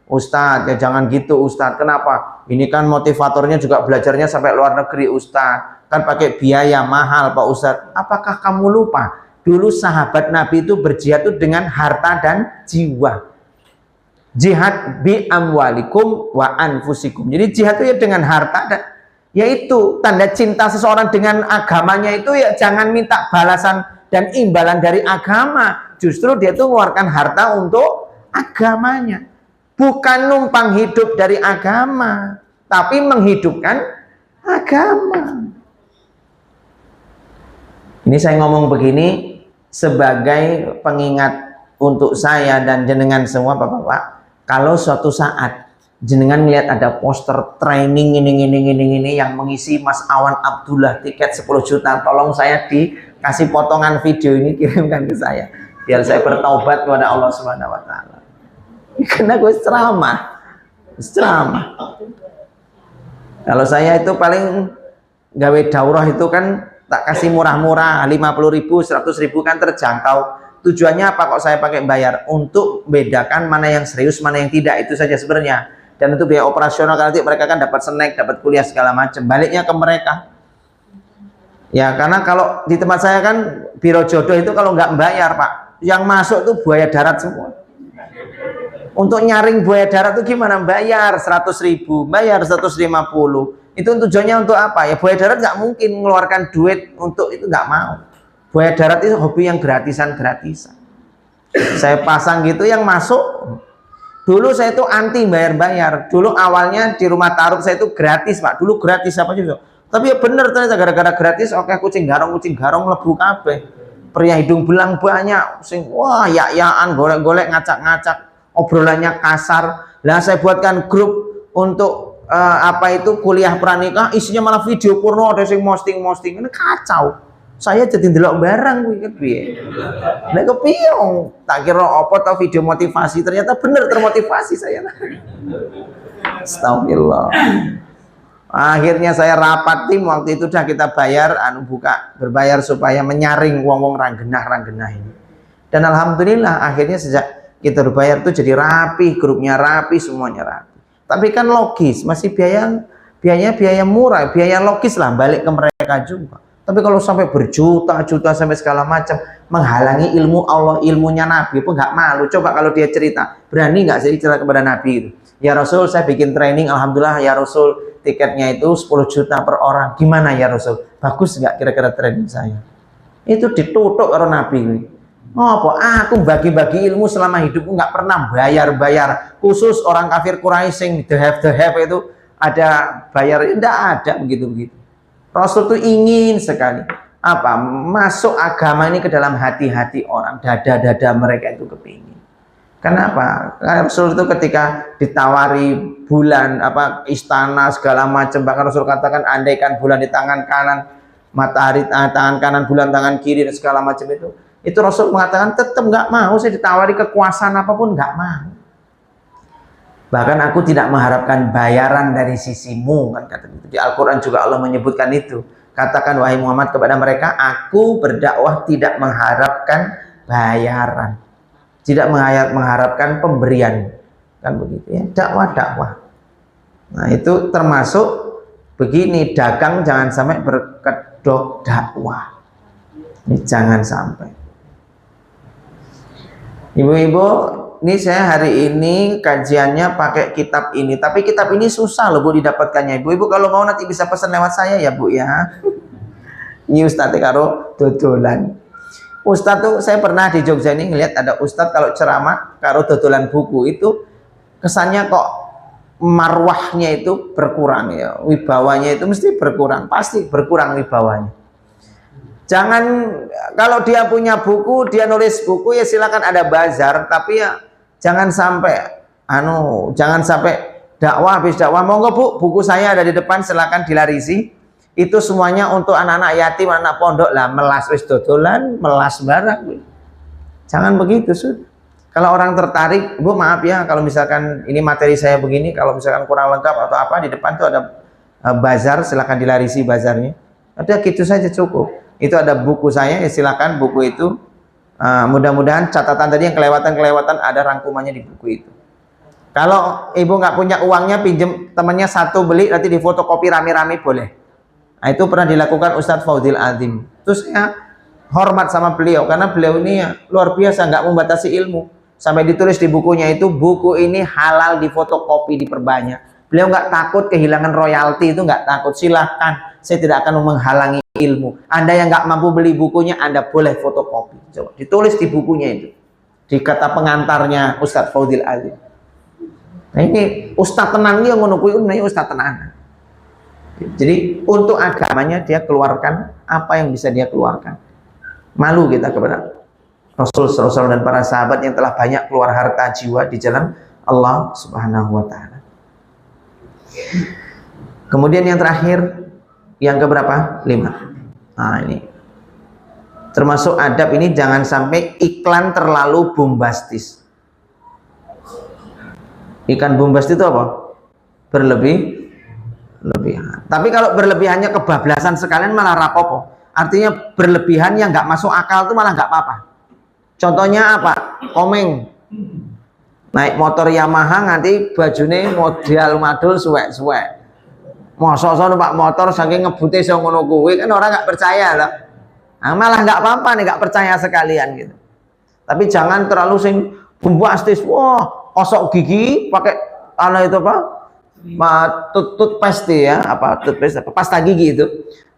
Ustadz ya jangan gitu Ustadz, kenapa? Ini kan motivatornya juga belajarnya sampai luar negeri Ustadz, kan pakai biaya mahal Pak Ustadz. Apakah kamu lupa? Dulu sahabat Nabi itu berjihad itu dengan harta dan jiwa. Jihad bi amwalikum wa anfusikum. Jadi jihad itu ya dengan harta dan yaitu tanda cinta seseorang dengan agamanya itu ya jangan minta balasan dan imbalan dari agama. Justru dia itu mengeluarkan harta untuk agamanya. Bukan numpang hidup dari agama, tapi menghidupkan agama. Ini saya ngomong begini sebagai pengingat untuk saya dan jenengan semua Bapak-bapak. Kalau suatu saat jenengan melihat ada poster training ini yang mengisi Mas Awan Abdullah tiket 10 juta, tolong saya dikasih potongan video ini, kirimkan ke saya biar saya bertaubat kepada Allah Subhanahu wa taala. Karena gue ceramah. Kalau saya itu paling gawe daurah itu kan tak kasih murah-murah, 50.000, 100.000 kan terjangkau. Tujuannya apa kok saya pakai bayar? Untuk bedakan mana yang serius, mana yang tidak, itu saja sebenarnya. Dan untuk biaya operasional, nanti mereka kan dapat snack, dapat kuliah segala macam. Baliknya ke mereka. Ya karena kalau di tempat saya kan biro jodoh itu kalau nggak bayar Pak, yang masuk tuh buaya darat semua. Untuk nyaring buaya darat itu gimana? Bayar 100.000, bayar 150. Itu tujuannya untuk apa? Ya buaya darat nggak mungkin mengeluarkan duit untuk itu, nggak mau. Buaya darat itu hobi yang gratisan. Saya pasang gitu, yang masuk Dulu saya itu anti bayar-bayar. Dulu awalnya di rumah taruh saya itu gratis, Pak. Dulu gratis apa sih? Tapi ya bener ternyata gara-gara gratis, oke kucing garong lebu kabeh. Pria hidung belang banyak, sing wah ya-yaan, golek-golek, ngacak-ngacak, obrolannya kasar. Lah saya buatkan grup untuk apa itu kuliah pranikah, isinya malah video porno, ada yang posting, ini kacau. Saya jadi ndelok barang kuwi kepiye. Nek kepiye tak kira apa tau video motivasi, ternyata bener termotivasi saya. Astagfirullah. Akhirnya saya rapat tim waktu itu, udah kita bayar berbayar supaya menyaring wong-wong ranggenah ini. Dan alhamdulillah akhirnya sejak kita berbayar itu jadi rapi, grupnya rapi, semuanya rapi. Tapi kan logis, masih biaya murah, biaya logis lah balik ke mereka juga. Tapi kalau sampai berjuta-juta sampai segala macam menghalangi ilmu Allah, ilmunya Nabi, pun nggak malu. Coba kalau dia cerita, berani nggak sih cerita kepada Nabi itu? Ya Rasul, saya bikin training, alhamdulillah ya Rasul, tiketnya itu 10 juta per orang. Gimana ya Rasul? Bagus nggak kira-kira training saya? Itu ditutup karo Nabi. Oh, apa? Aku bagi-bagi ilmu selama hidupku nggak pernah bayar-bayar. Khusus orang kafir Quraisy sing the have itu ada bayar, tidak ada begitu-begitu. Rasul itu ingin sekali apa? Masuk agama ini ke dalam hati-hati orang, dada-dada mereka itu kepingin. Kenapa? Karena Rasul itu ketika ditawari bulan, istana segala macam, bahkan Rasul katakan andaikan bulan di tangan kanan, matahari tangan kanan, bulan tangan kiri dan segala macam itu Rasul mengatakan tetap nggak mau, saya ditawari kekuasaan apapun nggak mau. Bahkan aku tidak mengharapkan bayaran dari sisimu, kan kata itu. Di Al-Quran juga Allah menyebutkan itu. Katakan wahai Muhammad kepada mereka, aku berdakwah tidak mengharapkan bayaran, tidak mengharapkan pemberian, kan begitu ya, dakwah. Nah itu termasuk begini, dagang jangan sampai berkedok dakwah. Ini jangan sampai. Ibu-ibu, ini saya hari ini kajiannya pakai kitab ini, tapi kitab ini susah loh Bu didapatkannya. Ibu-ibu kalau mau nanti bisa pesan lewat saya ya Bu ya. Ini Ustadz karo dodolan. Ustadz tuh saya pernah di Jogja ini ngelihat ada Ustadz kalau ceramah karo dodolan buku itu kesannya kok marwahnya itu berkurang ya, wibawanya itu mesti berkurang, pasti berkurang wibawanya. Jangan kalau dia punya buku, dia nulis buku ya silakan ada bazar, tapi ya jangan sampai dakwah habis dakwah monggo Bu, buku saya ada di depan silakan dilarisi. Itu semuanya untuk anak-anak yatim, anak pondok lah, melas wis dodolan, melas barang. Jangan begitu, Sud. Kalau orang tertarik, Bu maaf ya kalau misalkan ini materi saya begini, kalau misalkan kurang lengkap atau apa di depan tuh ada bazar, silakan dilarisi bazarnya. Ada gitu saja cukup. Itu ada buku saya, ya silakan buku itu. Mudah-mudahan catatan tadi yang kelewatan ada rangkumannya di buku itu. Kalau ibu nggak punya uangnya, pinjem temannya satu beli, nanti difotokopi rame-rame boleh. Nah, itu pernah dilakukan Ustadz Faudil Azim. Terus saya hormat sama beliau karena beliau ini ya, luar biasa, nggak membatasi ilmu. Sampai ditulis di bukunya itu, buku ini halal difotokopi, diperbanyak. Beliau nggak takut kehilangan royalti, itu nggak takut. Silahkan, saya tidak akan menghalangi ilmu. Anda yang nggak mampu beli bukunya, Anda boleh fotokopi. Coba ditulis di bukunya itu, di kata pengantarnya Ustadz Faudil Azim. Nah ini Ustadz tenang dia menunggui Ustadz tenang. Jadi untuk agamanya dia keluarkan apa yang bisa dia keluarkan. Malu kita kepada Rasul dan para sahabat yang telah banyak keluar harta jiwa di jalan Allah Subhanahu wa Ta'ala. Kemudian yang terakhir, yang keberapa? 5. Nah ini termasuk adab ini, jangan sampai iklan terlalu bombastis. Ikan bombastis itu apa? Berlebihan. Tapi kalau berlebihannya kebablasan sekalian malah rapopo. Artinya berlebihan yang nggak masuk akal itu malah nggak apa-apa. Contohnya apa? Komeng. Naik motor Yamaha nanti bajunya model madul suwek-suwek. Masa-masa numpak motor saking ngebute iso ngono kuwi, kan orang nggak percaya loh. Nah, malah nggak apa-apa nih, nggak percaya sekalian gitu. Tapi jangan terlalu sing bombastis. Wah, kosok gigi pakai itu apa? Toothpaste ya, pasta gigi itu.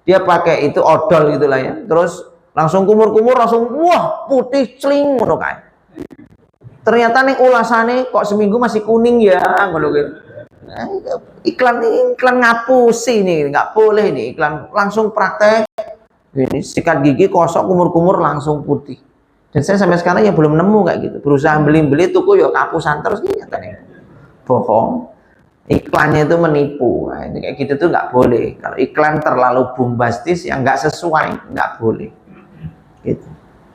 Dia pakai itu odol gitulah ya. Terus langsung kumur-kumur, langsung wah putih celing ngono kae. Ternyata nih ulasane kok seminggu masih kuning ya, ngono gitu. Iklan ngapusi nih, nggak boleh nih iklan, langsung praktek. Ini sikat gigi kosok kumur-kumur langsung putih. Dan saya sampai sekarang ya belum nemu kayak gitu. Berusaha beli tuku ya kapusan terus nyatanya. Bohong. Iklannya itu menipu. Nah, ini kayak gitu tuh nggak boleh. Kalau iklan terlalu bombastis yang nggak sesuai, nggak boleh. Gitu.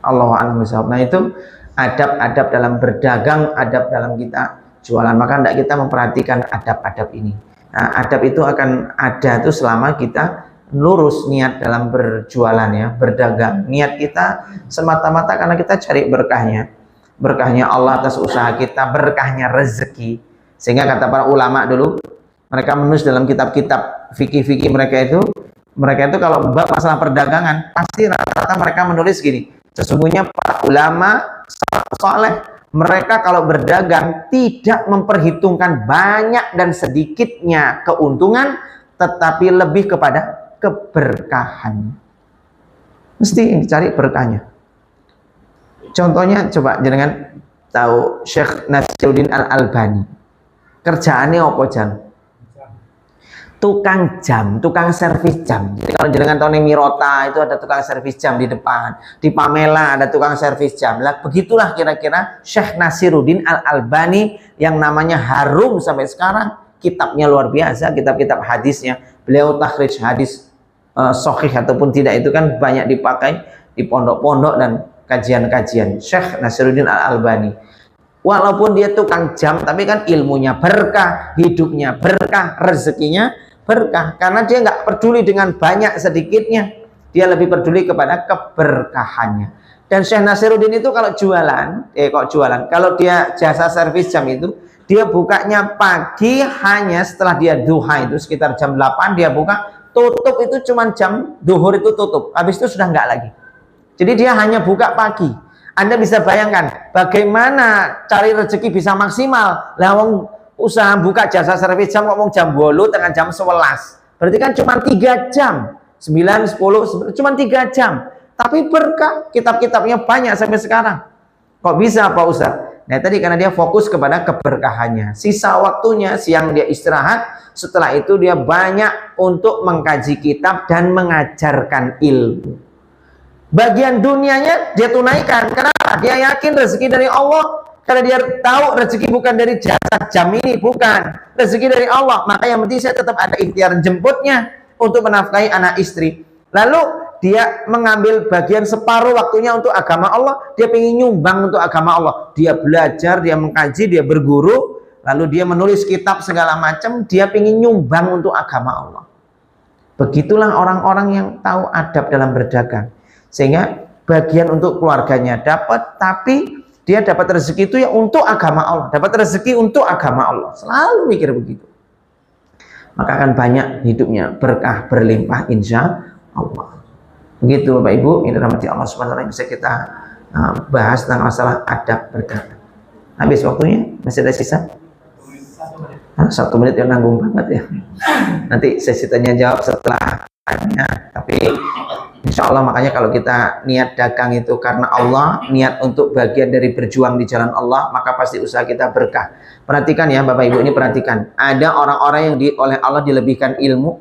Allahu a'lam bishawab. Nah itu adab-adab dalam berdagang, adab dalam kita jualan. Maka tidak kita memperhatikan adab-adab ini. Nah, adab itu akan ada tuh selama kita lurus niat dalam berjualan ya, berdagang. Niat kita semata-mata karena kita cari berkahnya. Berkahnya Allah atas usaha kita, berkahnya rezeki. Sehingga kata para ulama dulu, mereka menulis dalam kitab-kitab fikih-fikih mereka itu kalau bab masalah perdagangan, pasti rata-rata mereka menulis gini, sesungguhnya para ulama saleh, mereka kalau berdagang tidak memperhitungkan banyak dan sedikitnya keuntungan, tetapi lebih kepada keberkahan. Mesti yang dicari berkahnya. Contohnya coba jenengan tahu Syekh Nasiruddin Al-Albani. Kerjaannya apa jan? Tukang jam, tukang servis jam. Jadi kalau jenengan tahu nih Mirota itu ada tukang servis jam di depan. Di Pamela ada tukang servis jam. Lah begitulah kira-kira Syekh Nasiruddin Al-Albani yang namanya harum sampai sekarang. Kitabnya luar biasa, kitab-kitab hadisnya. Beliau takhrij hadis sahih ataupun tidak itu kan banyak dipakai di pondok-pondok dan kajian-kajian. Syekh Nasiruddin Al-Albani walaupun dia tukang jam tapi kan ilmunya berkah, hidupnya berkah, rezekinya berkah karena dia nggak peduli dengan banyak sedikitnya, dia lebih peduli kepada keberkahannya. Dan Syekh Nasiruddin itu kalau kalau dia jasa servis jam itu dia bukanya pagi hanya setelah dia duha itu sekitar jam 8 dia buka. Tutup itu cuma jam duhur itu tutup. Habis itu sudah enggak lagi. Jadi dia hanya buka pagi. Anda bisa bayangkan bagaimana cari rezeki bisa maksimal. Lah wong usaha buka jasa servis jam ngomong jam 8 dengan jam 11. Berarti kan cuma 3 jam. 9, 10, cuma 3 jam. Tapi berkah, kitab-kitabnya banyak sampai sekarang. Kok bisa Pak Ustaz? Nah tadi karena dia fokus kepada keberkahannya. Sisa waktunya siang dia istirahat, setelah itu dia banyak untuk mengkaji kitab dan mengajarkan ilmu. Bagian dunianya dia tunaikan. Kenapa? Dia yakin rezeki dari Allah. Karena dia tahu rezeki bukan dari jasa jam ini, bukan. Rezeki dari Allah. Maka yang penting saya tetap ada ikhtiar jemputnya untuk menafkahi anak istri. Lalu dia mengambil bagian separuh waktunya untuk agama Allah. Dia ingin nyumbang untuk agama Allah. Dia belajar, dia mengkaji, dia berguru. Lalu dia menulis kitab segala macam. Dia ingin nyumbang untuk agama Allah. Begitulah orang-orang yang tahu adab dalam berdagang. Sehingga bagian untuk keluarganya dapat. Tapi dia dapat rezeki itu ya untuk agama Allah. Dapat rezeki untuk agama Allah. Selalu mikir begitu. Maka akan banyak hidupnya berkah berlimpah insya Allah. Begitu Bapak Ibu, ini rahmati Allah Subhanahu wa taala yang bisa kita bahas tentang masalah adab berdagang. Habis waktunya, masih ada sisa? 1 menit yang nanggung banget ya. Nanti sesi tanya jawab setelah tanya. Tapi insya Allah makanya kalau kita niat dagang itu karena Allah, niat untuk bagian dari berjuang di jalan Allah, maka pasti usaha kita berkah. Perhatikan ya Bapak Ibu, ini perhatikan. Ada orang-orang yang oleh Allah dilebihkan ilmu,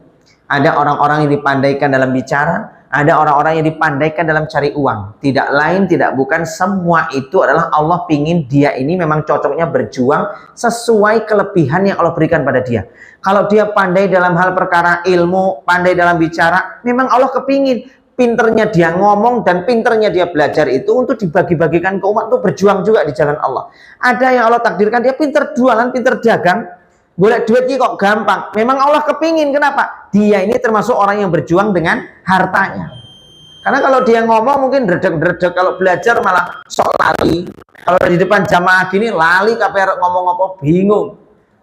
ada orang-orang yang dipandaikan dalam bicara, ada orang-orang yang dipandaikan dalam cari uang. Tidak lain, tidak bukan, semua itu adalah Allah pingin dia ini memang cocoknya berjuang sesuai kelebihan yang Allah berikan pada dia. Kalau dia pandai dalam hal perkara ilmu, pandai dalam bicara, memang Allah kepingin pinternya dia ngomong dan pinternya dia belajar itu untuk dibagi-bagikan ke umat, untuk berjuang juga di jalan Allah. Ada yang Allah takdirkan dia pinter jualan, pinter dagang, golek duit kok gampang. Memang Allah kepingin, kenapa? Dia ini termasuk orang yang berjuang dengan hartanya. Karena kalau dia ngomong mungkin dredeg-dredeg, kalau belajar malah sok lali. Kalau di depan jamaah gini lali kabeh ngomong apa bingung.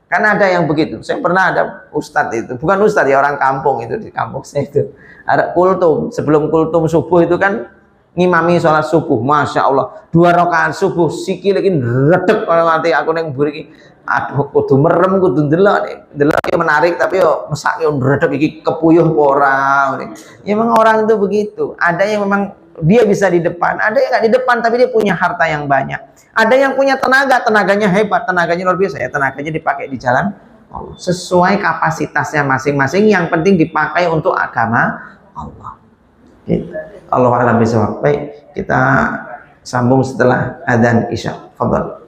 Karena ada yang begitu. Saya pernah ada ustadz itu, bukan ustadz ya, orang kampung itu, di kampung saya itu. Ada kultum, sebelum kultum subuh itu kan ngimami sholat subuh, masya Allah 2 rakaat subuh, sikil lagi redek orang nanti aku neng buri, aduh kudu merem kudu ndelok menarik tapi yo mesak yo redek iki kepuyuh ora. Ya memang orang itu begitu. Ada yang memang dia bisa di depan, ada yang nggak di depan tapi dia punya harta yang banyak. Ada yang punya tenaga, tenaganya hebat, tenaganya luar biasa, ya tenaganya dipakai di jalan Allah. Sesuai kapasitasnya masing-masing, yang penting dipakai untuk agama Allah. Allah a'lam bishawab. Baik, kita sambung setelah adzan Isya. Fadhal.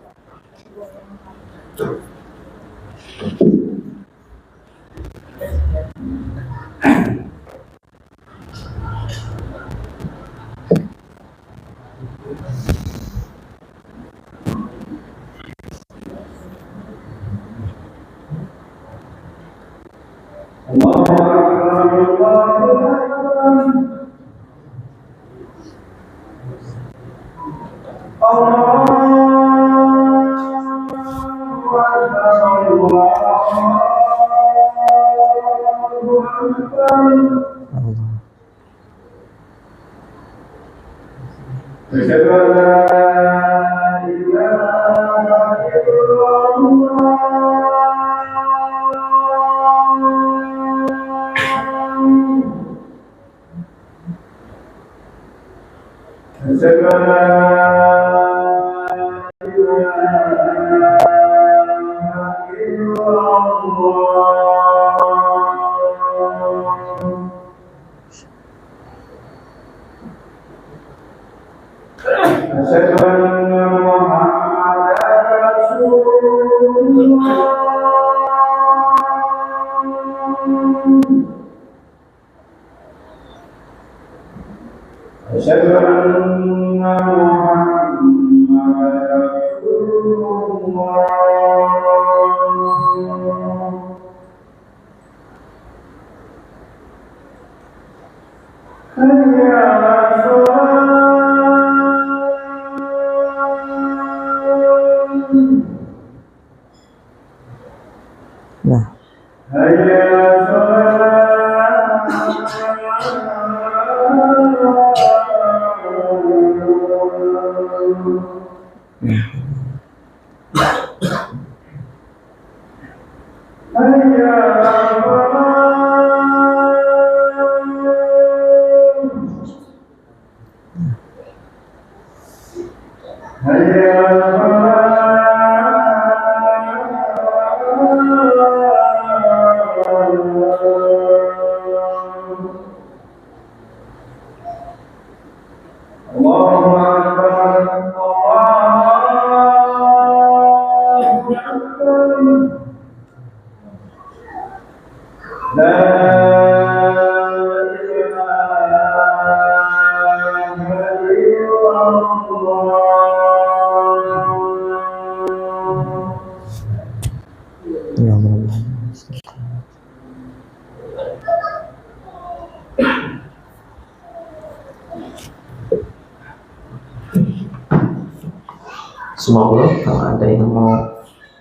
Semoga kalau ada yang mau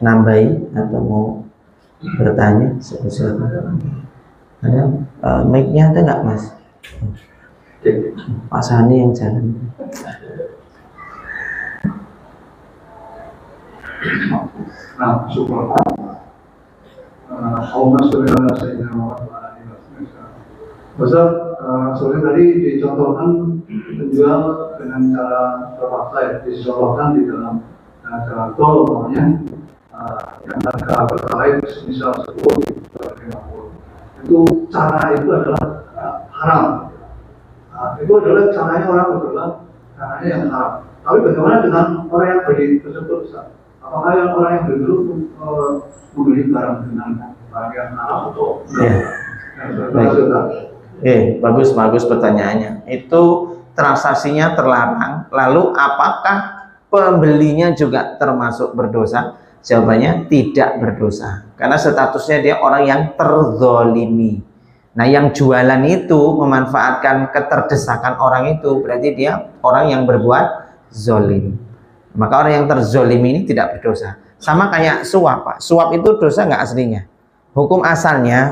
nambahi atau mau bertanya, silakan. Ada mic-nya ada nggak, Mas? Pak Sani yang jalan. Nah, syukur. Allah Subhanahu Ustaz, sore tadi dicontohkan penjual dengan cara terpaksa ya, dicontohkan di dalam cara tol namanya yang harga pertalite misal 10 50. Itu cara itu adalah haram. Itu adalah caranya orang berjualan, caranya yang haram. Tapi bagaimana dengan orang yang beli tersebut, Ustaz? Apakah yang orang yang beli dulu membeli barang dengan barang yang haram atau enggak? Bagus pertanyaannya. Itu transaksinya terlarang. Lalu apakah pembelinya juga termasuk berdosa? Jawabannya tidak berdosa. Karena statusnya dia orang yang terzolimi. Nah, yang jualan itu memanfaatkan keterdesakan orang itu, berarti dia orang yang berbuat zolim. Maka orang yang terzolim ini tidak berdosa. Sama kayak suap, Pak. Suap itu dosa nggak aslinya? Hukum asalnya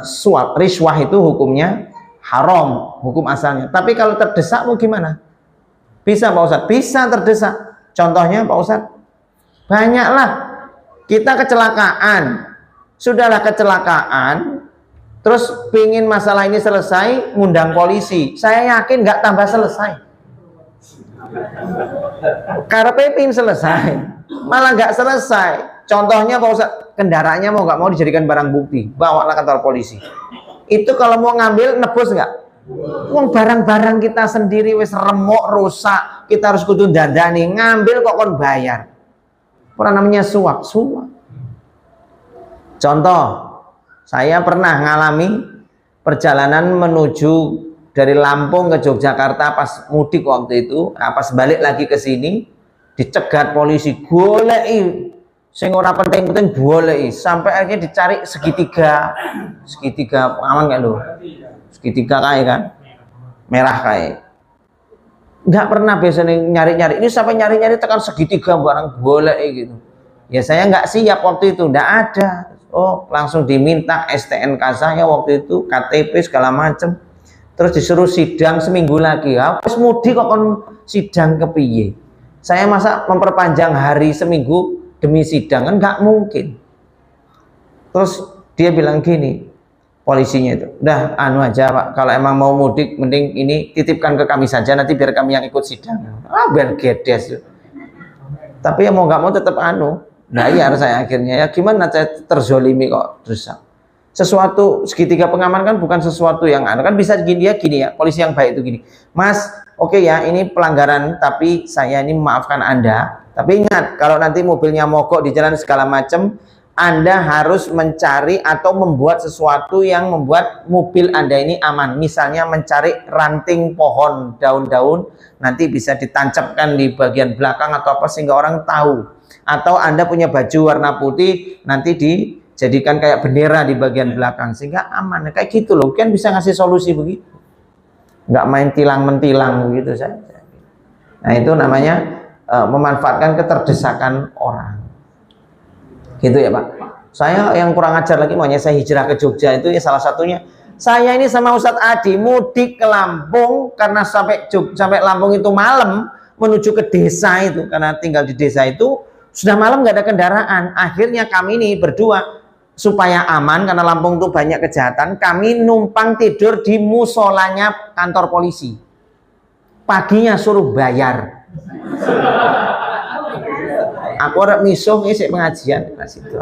suap, riswah itu hukumnya haram, hukum asalnya. Tapi kalau terdesak mau gimana? Bisa, Pak Ustadz? Bisa terdesak. Contohnya, Pak Ustadz, banyaklah. Kita kecelakaan. Sudahlah kecelakaan, terus pingin masalah ini selesai, ngundang polisi. Saya yakin nggak tambah selesai. Karena pingin selesai, malah nggak selesai. Contohnya Pak Ustadz, kendaraannya mau nggak mau dijadikan barang bukti, bawalah kantor polisi. Itu kalau mau ngambil nebus nggak? Uang barang-barang kita sendiri wis remuk rusak, kita harus kudu dandani, ngambil kok kon bayar. Orang namanya suap. Contoh, saya pernah ngalami perjalanan menuju dari Lampung ke Yogyakarta pas mudik waktu itu. Nah, pas balik lagi ke sini dicegat polisi, goleki sing ora penting-penting goleki, sampai akhirnya dicari segitiga aman kan lho, segitiga kae kan merah kae. Nggak pernah biasanya nyari-nyari, ini sampai nyari-nyari tekan segitiga barang goleki gitu. Ya saya nggak siap waktu itu, nggak ada. Oh, langsung diminta STNK saya waktu itu, KTP segala macem. Terus disuruh sidang seminggu lagi. Habis mudik kok kon sidang kepiye? Saya masa memperpanjang hari seminggu demi sidang, kan nggak mungkin. Terus dia bilang gini, polisinya itu, udah anu aja Pak, kalau emang mau mudik mending ini titipkan ke kami saja, nanti biar kami yang ikut sidang. Biar gedes. Tapi ya mau nggak mau tetap anu. Nah iya saya akhirnya, ya gimana saya terzolimi kok terus. Sesuatu segitiga pengaman kan bukan sesuatu yang anu, kan bisa gini ya, polisi yang baik itu gini, Mas, oke ya ini pelanggaran tapi saya ini memaafkan Anda, tapi ingat kalau nanti mobilnya mogok di jalan segala macam, Anda harus mencari atau membuat sesuatu yang membuat mobil Anda ini aman. Misalnya mencari ranting pohon, daun-daun, nanti bisa ditancapkan di bagian belakang atau apa sehingga orang tahu. Atau Anda punya baju warna putih, nanti dijadikan kayak bendera di bagian belakang sehingga aman. Kayak gitu loh, kan bisa ngasih solusi begitu. Nggak main tilang-mentilang begitu saja. Nah itu namanya memanfaatkan keterdesakan orang. Gitu ya Pak. Saya yang kurang ajar lagi, makanya saya hijrah ke Jogja itu ya salah satunya. Saya ini sama Ustadz Adi mudik ke Lampung karena sampai Lampung itu malam menuju ke desa itu, karena tinggal di desa itu sudah malam nggak ada kendaraan. Akhirnya kami ini berdua supaya aman karena Lampung itu banyak kejahatan, kami numpang tidur di musolanya kantor polisi. Paginya suruh bayar. Aku orang misuh ngisi pengajian masih itu.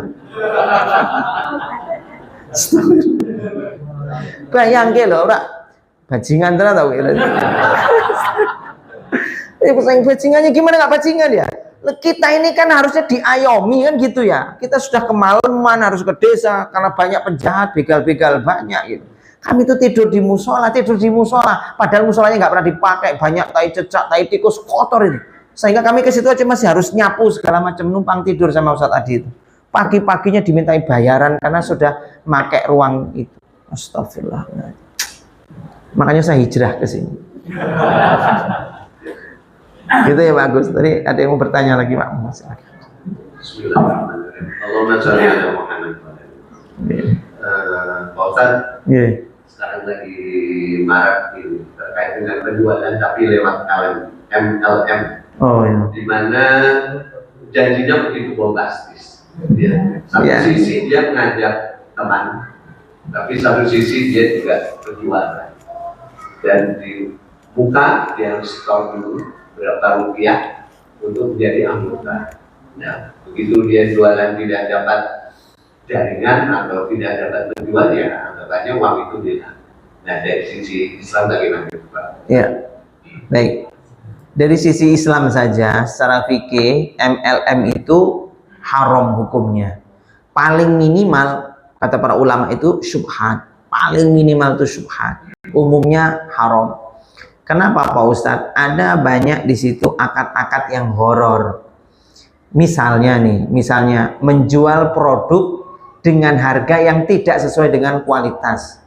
Bayangke lho ora bajingan tenan tau lho. Bajingannya gimana nggak bajingan ya? Kita ini kan harusnya diayomi kan gitu ya. Kita sudah kemalaman harus ke desa karena banyak penjahat, begal-begal banyak gitu. Kami itu tidur di musola. Padahal musolanya nggak pernah dipakai, banyak tai cecak, tai tikus kotor itu. Sehingga kami ke situ aja masih harus nyapu segala macam, numpang tidur sama Ustadz Adi itu. Pagi-paginya dimintai bayaran karena sudah pakai ruang itu. Astagfirullah. Makanya saya hijrah ke sini. Gitu ya Pak Agus. Tadi ada yang mau bertanya lagi Pak? Bismillahirrahmanirrahim. Allahumma sholli ala Muhammad. Pak Ustadz, sekarang lagi marak ini terkait dengan penjualan tapi lewat MLM. Oh iya. Di mana janjinya begitu bombastis. Ya. Satu sisi dia mengajak teman, tapi satu sisi dia juga berjualan. Dan di muka dia harus store dulu berapa rupiah untuk menjadi anggota. Nah, begitu dia jualan tidak dapat jaringan atau tidak dapat menjual, ya anggapannya uang itu dia. Nah, dari sisi Islam bagaimana Pak? Ya, baik. Dari sisi Islam saja, secara fikih MLM itu haram hukumnya. Paling minimal kata para ulama itu syubhat. Paling minimal itu syubhat. Umumnya haram. Kenapa Pak Ustadz? Ada banyak di situ akad-akad yang horor. Misalnya menjual produk dengan harga yang tidak sesuai dengan kualitas.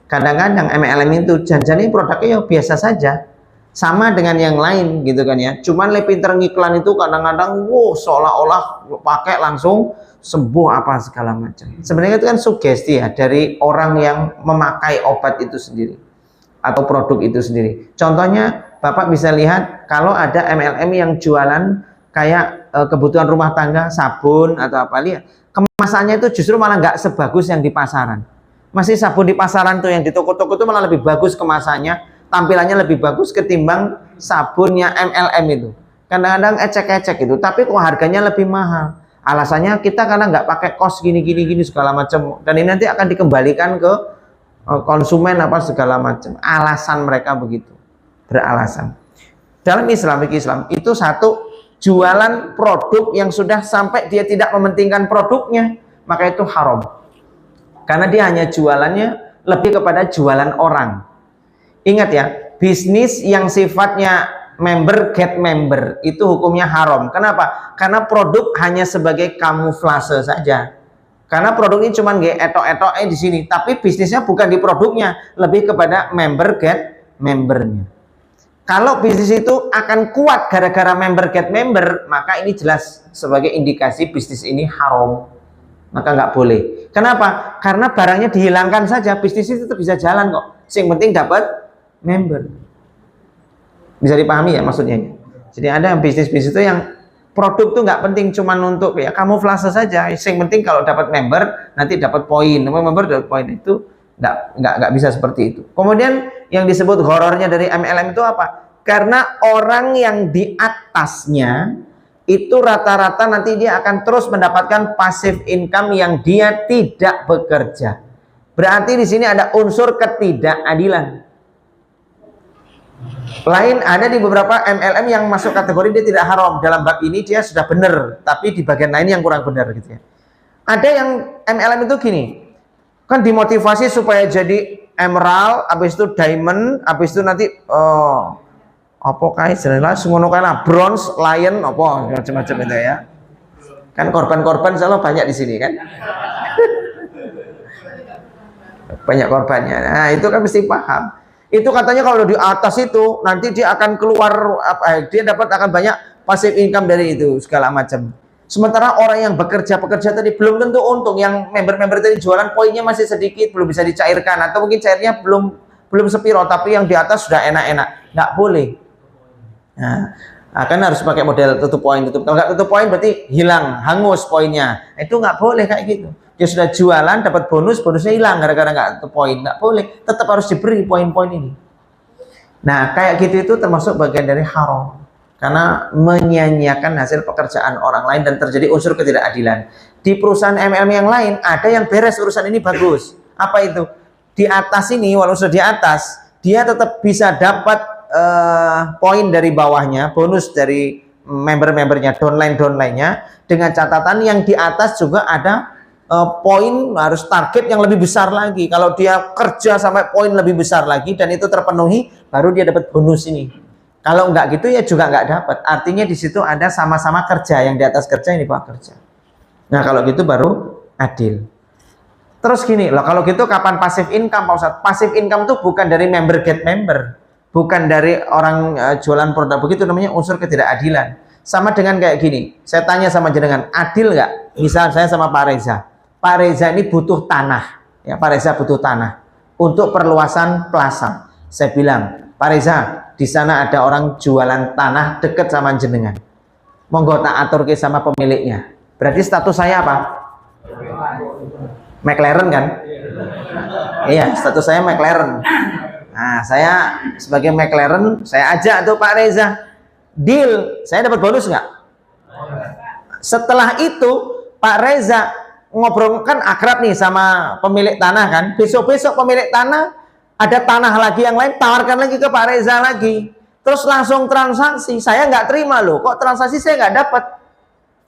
Kadang-kadang MLM itu janjinya produknya biasa saja, sama dengan yang lain gitu kan ya. Cuman lebih pinter ngiklan itu kadang-kadang seolah-olah pakai langsung sembuh apa segala macam. Sebenarnya itu kan sugesti ya dari orang yang memakai obat itu sendiri atau produk itu sendiri. Contohnya Bapak bisa lihat kalau ada MLM yang jualan kayak kebutuhan rumah tangga, sabun atau apa, lihat kemasannya itu justru malah nggak sebagus yang di pasaran. Masih sabun di pasaran tuh yang di toko-toko itu malah lebih bagus kemasannya, tampilannya lebih bagus ketimbang sabunnya MLM itu. Kadang-kadang ecek-ecek itu, tapi kok harganya lebih mahal. Alasannya kita karena nggak pakai kos gini segala macam, dan ini nanti akan dikembalikan ke konsumen apa segala macam. Alasan mereka begitu, beralasan. Dalam Islam itu satu, jualan produk yang sudah sampai dia tidak mementingkan produknya, maka itu haram. Karena dia hanya jualannya lebih kepada jualan orang. Ingat ya, bisnis yang sifatnya member get member itu hukumnya haram. Kenapa? Karena produk hanya sebagai kamuflase saja. Karena produk ini cuma nggak etok-etok di sini, tapi bisnisnya bukan di produknya, lebih kepada member get membernya. Kalau bisnis itu akan kuat gara-gara member get member, maka ini jelas sebagai indikasi bisnis ini haram. Maka nggak boleh. Kenapa? Karena barangnya dihilangkan saja, bisnis itu tetap bisa jalan kok. Yang penting dapat member. Bisa dipahami ya maksudnya? Jadi ada yang bisnis-bisnis itu yang produk tuh nggak penting, cuman untuk ya kamuflase saja. Yang penting kalau dapat member nanti dapat poin, member dapat poin, itu nggak bisa seperti itu. Kemudian yang disebut horornya dari MLM itu apa? Karena orang yang di atasnya itu rata-rata nanti dia akan terus mendapatkan passive income yang dia tidak bekerja. Berarti di sini ada unsur ketidakadilan. Lain ada di beberapa MLM yang masuk kategori dia tidak haram. Dalam bab ini dia sudah benar, tapi di bagian lain yang kurang benar gitu ya. Ada yang MLM itu gini, kan dimotivasi supaya jadi emerald, habis itu diamond, habis itu nanti apa kayak jelas ngono kayak bronze, lion, apa macam-macam itu ya. Kan korban-korban selalu banyak di sini kan. Banyak korbannya. Nah, itu kan mesti paham. Itu katanya kalau di atas itu nanti dia akan keluar dia akan banyak passive income dari itu segala macam. Sementara orang yang bekerja tadi belum tentu untung. Yang member-member tadi jualan poinnya masih sedikit, belum bisa dicairkan, atau mungkin cairnya belum sepiro, tapi yang di atas sudah enak-enak. Nggak boleh. Nah, kan harus pakai model tutup poin. Kalau nggak tutup poin berarti hilang, hangus poinnya. Itu nggak boleh kayak gitu. Dia sudah jualan dapat bonusnya hilang gara-gara nggak tutup poin. Nggak boleh, tetap harus diberi poin-poin ini. Nah, kayak gitu itu termasuk bagian dari haram. Karena menyanyiakan hasil pekerjaan orang lain dan terjadi unsur ketidakadilan. Di perusahaan MLM yang lain ada yang beres urusan ini bagus. Apa itu? Di atas ini, walau sudah di atas, dia tetap bisa dapat poin dari bawahnya, bonus dari member-membernya, downline-nya, dengan catatan yang di atas juga ada poin, harus target yang lebih besar lagi. Kalau dia kerja sampai poin lebih besar lagi dan itu terpenuhi, baru dia dapat bonus ini. Kalau enggak gitu ya juga enggak dapat. Artinya di situ ada sama-sama kerja, yang di atas kerja, yang di bawah kerja. Nah kalau gitu baru adil. Terus gini loh, kalau gitu kapan passive income Pak Ustadz? Passive income tuh bukan dari member get member, bukan dari orang jualan produk, begitu namanya unsur ketidakadilan. Sama dengan kayak gini, saya tanya sama jenengan, adil nggak? Misal saya sama Pak Reza, Pak Reza ini butuh tanah, ya Pak Reza butuh tanah untuk perluasan plaza. Saya bilang, Pak Reza, di sana ada orang jualan tanah dekat sama jenengan. Monggo tak atur ke sama pemiliknya. Berarti status saya apa? McLaren kan? Iya, status saya McLaren. Nah, saya sebagai McLaren, saya ajak tuh Pak Reza, deal, saya dapat bonus nggak? Setelah itu Pak Reza ngobrol, kan akrab nih sama pemilik tanah kan, besok-besok pemilik tanah ada tanah lagi yang lain, tawarkan lagi ke Pak Reza lagi, terus langsung transaksi. Saya nggak terima loh, kok transaksi saya nggak dapat?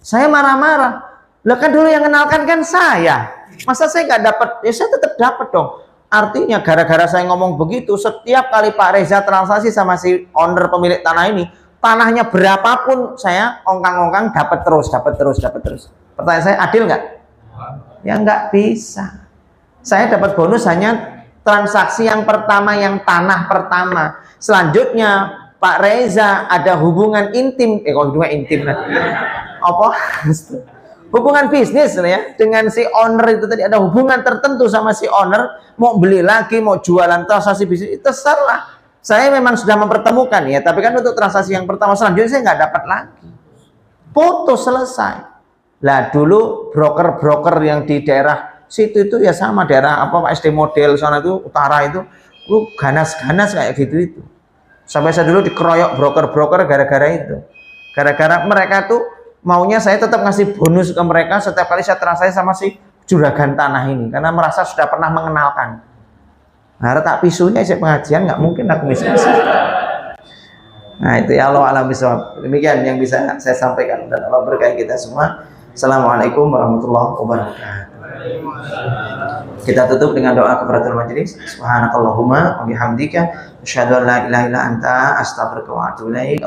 Saya marah-marah. Lah kan dulu yang kenalkan kan saya, masa saya nggak dapat? Ya saya tetap dapat dong. Artinya gara-gara saya ngomong begitu, setiap kali Pak Reza transaksi sama si owner pemilik tanah ini, tanahnya berapapun saya ongkang-ongkang dapat terus. Pertanyaan saya, adil nggak? Ya nggak bisa. Saya dapat bonus hanya transaksi yang pertama, yang tanah pertama. Selanjutnya Pak Reza ada hubungan intim, hubungan intim apa? Hubungan bisnis ya dengan si owner itu tadi, ada hubungan tertentu sama si owner, mau beli lagi, mau jualan, transaksi bisnis itu terserah. Saya memang sudah mempertemukan ya, tapi kan untuk transaksi yang pertama, selanjutnya saya nggak dapat lagi. Putus, selesai. Lah dulu broker-broker yang di daerah situ itu ya sama daerah apa SD model sana itu utara itu ganas-ganas kayak gitu itu. Sampai saya dulu dikeroyok broker-broker gara-gara itu. Gara-gara mereka tuh maunya saya tetap ngasih bonus ke mereka setiap kali saya transaksi sama si juragan tanah ini karena merasa sudah pernah mengenalkan. Nah, tak pisunya saya pengajian nggak mungkin aku miskin. Nah itu ya Allah alam bisawab. Demikian yang bisa saya sampaikan dan Allah berkahi kita semua. Assalamualaikum warahmatullahi wabarakatuh. Kita tutup dengan doa kafaratul majelis. Subhanakallahumma wa bihamdika asyhadu an la ilaha illa anta astaghfiruka wa atubu ilaik.